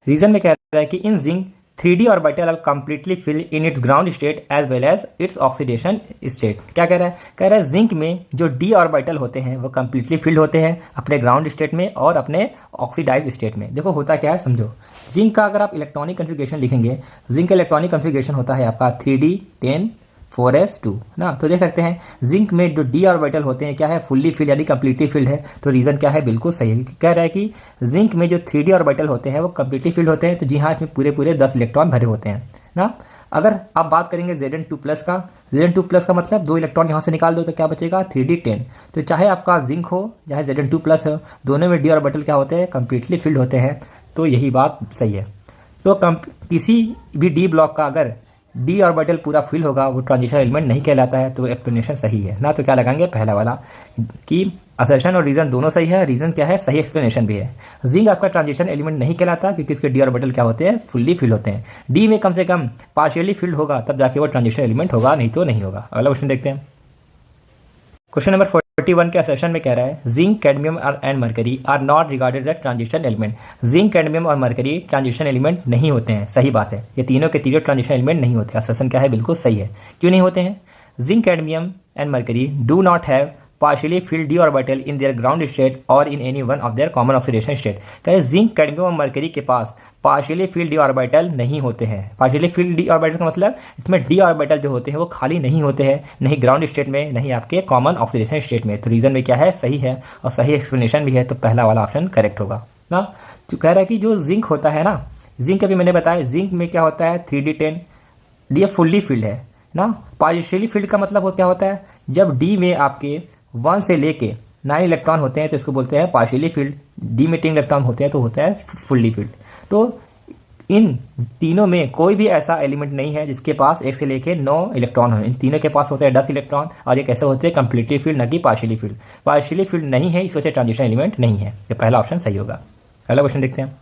रीजन में कह रहा है कि in zinc 3d orbital are completely filled in its ground state as well as its oxidation state. क्या कह रहा है? कह रहा है जिंक में जो डी ऑर्बिटल होते हैं वो कंप्लीटली फिल्ड होते हैं अपने ग्राउंड स्टेट में और अपने ऑक्सीडाइज स्टेट में। देखो होता क्या है समझो। जिंक का अगर आप इलेक्ट्रॉनिक कन्फिगरेशन लिखेंगे, जिंक का इलेक्ट्रॉनिक कन्फिगरेशन होता है आपका 3d10 4s2 ना। तो देख सकते हैं जिंक में जो डी ऑर्बिटल होते हैं क्या है? फुल्ली फिल्ड यानी कंप्लीटली फिल्ड है। तो रीजन क्या है? बिल्कुल सही है। कह रहा है कि जिंक में जो 3d ऑर्बिटल होते हैं वो कंप्लीटली फिल्ड होते हैं। तो जी हाँ, इसमें पूरे 10 इलेक्ट्रॉन भरे होते हैं ना। अगर आप बात करेंगे Zn2+ का, Zn2+ का मतलब 2 इलेक्ट्रॉन यहाँ से निकाल दो तो क्या बचेगा? 3d10। तो चाहे आपका जिंक हो चाहे Zn2+ हो, दोनों में डी ऑर्बिटल क्या होते हैं? कंप्लीटली फिल्ड होते हैं। तो यही बात सही है। तो किसी भी डी ब्लॉक का अगर डी ऑर्बिटल पूरा फिल होगा वो ट्रांजिशन एलिमेंट नहीं कहलाता है। तो एक्सप्लेनेशन सही है ना। तो क्या लगाएंगे? पहला वाला कि असर्शन और रीजन दोनों सही है। रीजन क्या है? सही एक्सप्लेनेशन भी है। जिंक आपका ट्रांजिशन एलिमेंट नहीं कहलाता क्योंकि इसके डी ऑर्बिटल क्या होते हैं? फुल्ली फिल होते हैं। डी में कम से कम पार्शियली फिल्ड होगा तब जाके वो ट्रांजिशन एलिमेंट होगा, नहीं तो नहीं होगा। अगला क्वेश्चन देखते हैं। क्वेश्चन नंबर 41 के असर्शन में कह रहा है zinc, cadmium and mercury are not regarded as transition element. Zinc, cadmium और मरकरी ट्रांजिशन एलिमेंट नहीं होते हैं। सही बात है, ये तीनों के तीनों ट्रांजिशन एलिमेंट नहीं होते। असर्शन क्या है? बिल्कुल सही है। क्यों नहीं होते हैं? Zinc, cadmium and mercury do not have partially filled d orbital in their ground state or in any one of their common oxidation state। कहें जिंक, कैडमियम और मरकरी के पास पार्शियली फिल्ड डी ऑर्बिटल नहीं होते हैं। Partially field D orbital का मतलब इसमें D orbital जो होते हैं वो खाली नहीं होते हैं, नहीं ग्राउंड स्टेट में नहीं आपके कॉमन ऑक्सीडेशन स्टेट में। तो रीजन में क्या है? सही है और सही एक्सप्लेनेशन भी है। तो पहला वाला ऑप्शन करेक्ट होगा ना। तो कह रहा है कि जो जिंक होता है ना, जिंक अभी मैंने बताया जिंक में क्या होता है? 3d10, डी फुल्ली फिल्ड है ना। पार्शियली फिल्ड का मतलब वो क्या होता है? जब डी में आपके 1 से लेके 9 इलेक्ट्रॉन होते हैं तो इसको बोलते हैं पार्शियली फिल्ड। डी में 10 इलेक्ट्रॉन होते हैं तो होता है फुल्ली फिल्ड। तो इन तीनों में कोई भी ऐसा एलिमेंट नहीं है जिसके पास 1 से लेके 9 इलेक्ट्रॉन हो। इन तीनों के पास होते हैं 10 इलेक्ट्रॉन और ये कैसे होते हैं, कंप्लीटली फील्ड, न कि पार्शियली फील्ड। पार्शियली फील्ड नहीं है, इस वजह से ट्रांजिशन एलिमेंट नहीं है। ये पहला ऑप्शन सही होगा। अगला क्वेश्चन देखते हैं।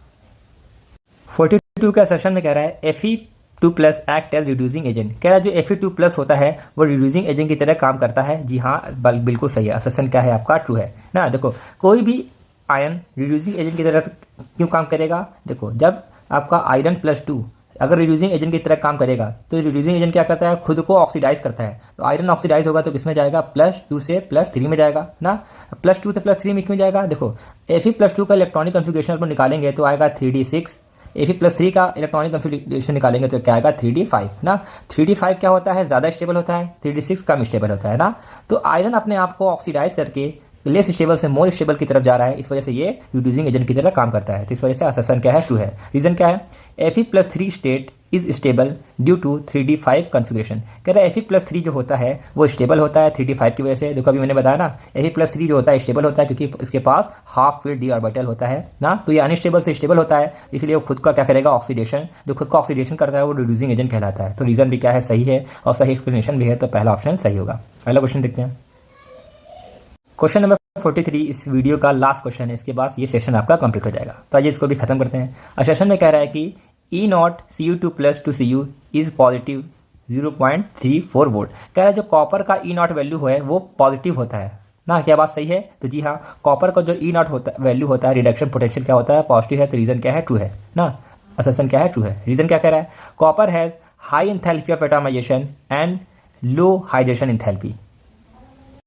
42 का सेशन में कह रहा है Fe2+ act as reducing agent. कह रहा है जो Fe2+ होता है वो रिड्यूसिंग एजेंट की तरह काम करता है। जी हाँ, बिल्कुल सही है। असर्शन क्या है आपका, ट्रू है ना। देखो कोई भी आयन रिड्यूसिंग एजेंट की तरह क्यों काम करेगा, देखो जब आपका आयरन +2 अगर रिड्यूसिंग एजेंट की तरह काम करेगा तो रिड्यूसिंग एजेंट क्या करता है, खुद को ऑक्सीडाइज करता है। तो आयरन ऑक्सीडाइज होगा तो किसमें जाएगा, +2 से +3 में जाएगा ना। +2 से +3 में क्यों जाएगा, देखो Fe+2 का इलेक्ट्रॉनिक कन्फिगरेशन अपन निकालेंगे तो आएगा 3d6। Fe+3 का इलेक्ट्रॉनिक कन्फिगरेशन निकालेंगे तो क्या आएगा 3d5 ना। 3d5 क्या होता है, ज़्यादा स्टेबल होता है, 3d6 कम स्टेबल होता है ना। तो आयरन अपने आप को ऑक्सीडाइज करके लेस स्टेबल से मोर स्टेबल की तरफ जा रहा है, इस वजह से ये रिड्यूसिंग एजेंट की तरह काम करता है। तो इस वजह से असर्शन क्या है, ट्रू है। रीजन क्या है, Fe+3 state is stable due to 3d5 configuration. कह रहा है Fe+3 जो होता है वो स्टेबल होता है 3d5 की वजह से। देखो अभी मैंने बताया ना, Fe+3 जो होता है स्टेबल होता है क्योंकि इसके पास हाफ फील्ड d ऑर्बिटल होता है ना। तो ये अनस्टेबल से स्टेबल होता है, इसलिए वो खुद का क्या करेगा, ऑक्सीडेशन। जो खुद का ऑक्सीडेशन करता है वो रिड्यूसिंग एजेंट कहलाता है। तो रीजन भी क्या है, सही है और सही एक्सप्लेनेशन भी है। तो पहला ऑप्शन सही होगा। अगला क्वेश्चन देखते हैं। क्वेश्चन नंबर 43 इस वीडियो का लास्ट क्वेश्चन है, इसके बाद ये सेशन आपका कंप्लीट हो जाएगा। तो आइए इसको भी खत्म करते हैं। और सेशन में कह रहा है कि E0 Cu2+ to Cu is positive 0.34 volt. कह रहा है जो कॉपर का E0 वैल्यू है वो पॉजिटिव होता है ना। क्या बात सही है, तो जी हाँ, कॉपर का जो E0 होता वैल्यू होता है, रिडक्शन पोटेंशियल क्या होता है, पॉजिटिव है। तो रीजन क्या है, ट्रू है ना। असर्शन क्या है, ट्रू है। रीजन क्या कह रहा है, copper has high enthalpy of atomization and low hydration enthalpy.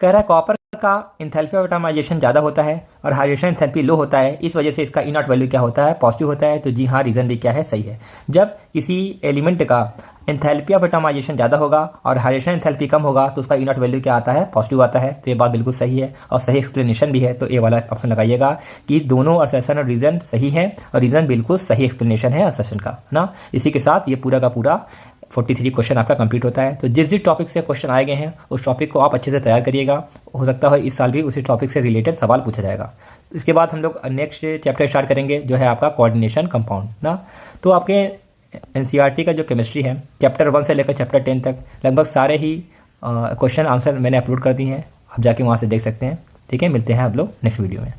कह रहा है कॉपर का एंथैल्पी ऑफ एटमाइजेशन ज़्यादा होता है और हाइड्रेशन एंथैल्पी लो होता है, इस वजह से इसका E0 वैल्यू क्या होता है, पॉजिटिव होता है। तो जी हाँ, रीजन भी क्या है, सही है। जब किसी एलिमेंट का एंथैल्पी ऑफ एटमाइजेशन ज़्यादा होगा और हाइड्रेशन एंथैल्पी कम होगा तो उसका E0 वैल्यू क्या आता है, पॉजिटिव आता है। तो ये बात बिल्कुल सही है और सही एक्सप्लेनेशन भी है। तो ए वाला ऑप्शन लगाइएगा कि दोनों असर्शन और रीजन सही है और रीजन बिल्कुल सही एक्सप्लेनेशन है असर्शन का ना। इसी के साथ ये पूरा का पूरा 43 क्वेश्चन आपका कंप्लीट होता है। तो जिस जिस टॉपिक से क्वेश्चन आए गए हैं उस टॉपिक को आप अच्छे से तैयार करिएगा। हो सकता है इस साल भी उसी टॉपिक से रिलेटेड सवाल पूछा जाएगा। इसके बाद हम लोग नेक्स्ट चैप्टर स्टार्ट करेंगे जो है आपका कोऑर्डिनेशन कंपाउंड ना। तो आपके NCERT का जो केमिस्ट्री है चैप्टर 1 से लेकर चैप्टर 10 तक लगभग सारे ही क्वेश्चन आंसर मैंने अपलोड कर दिए हैं, आप जाके वहाँ से देख सकते हैं। ठीक है, मिलते हैं आप लोग नेक्स्ट वीडियो में।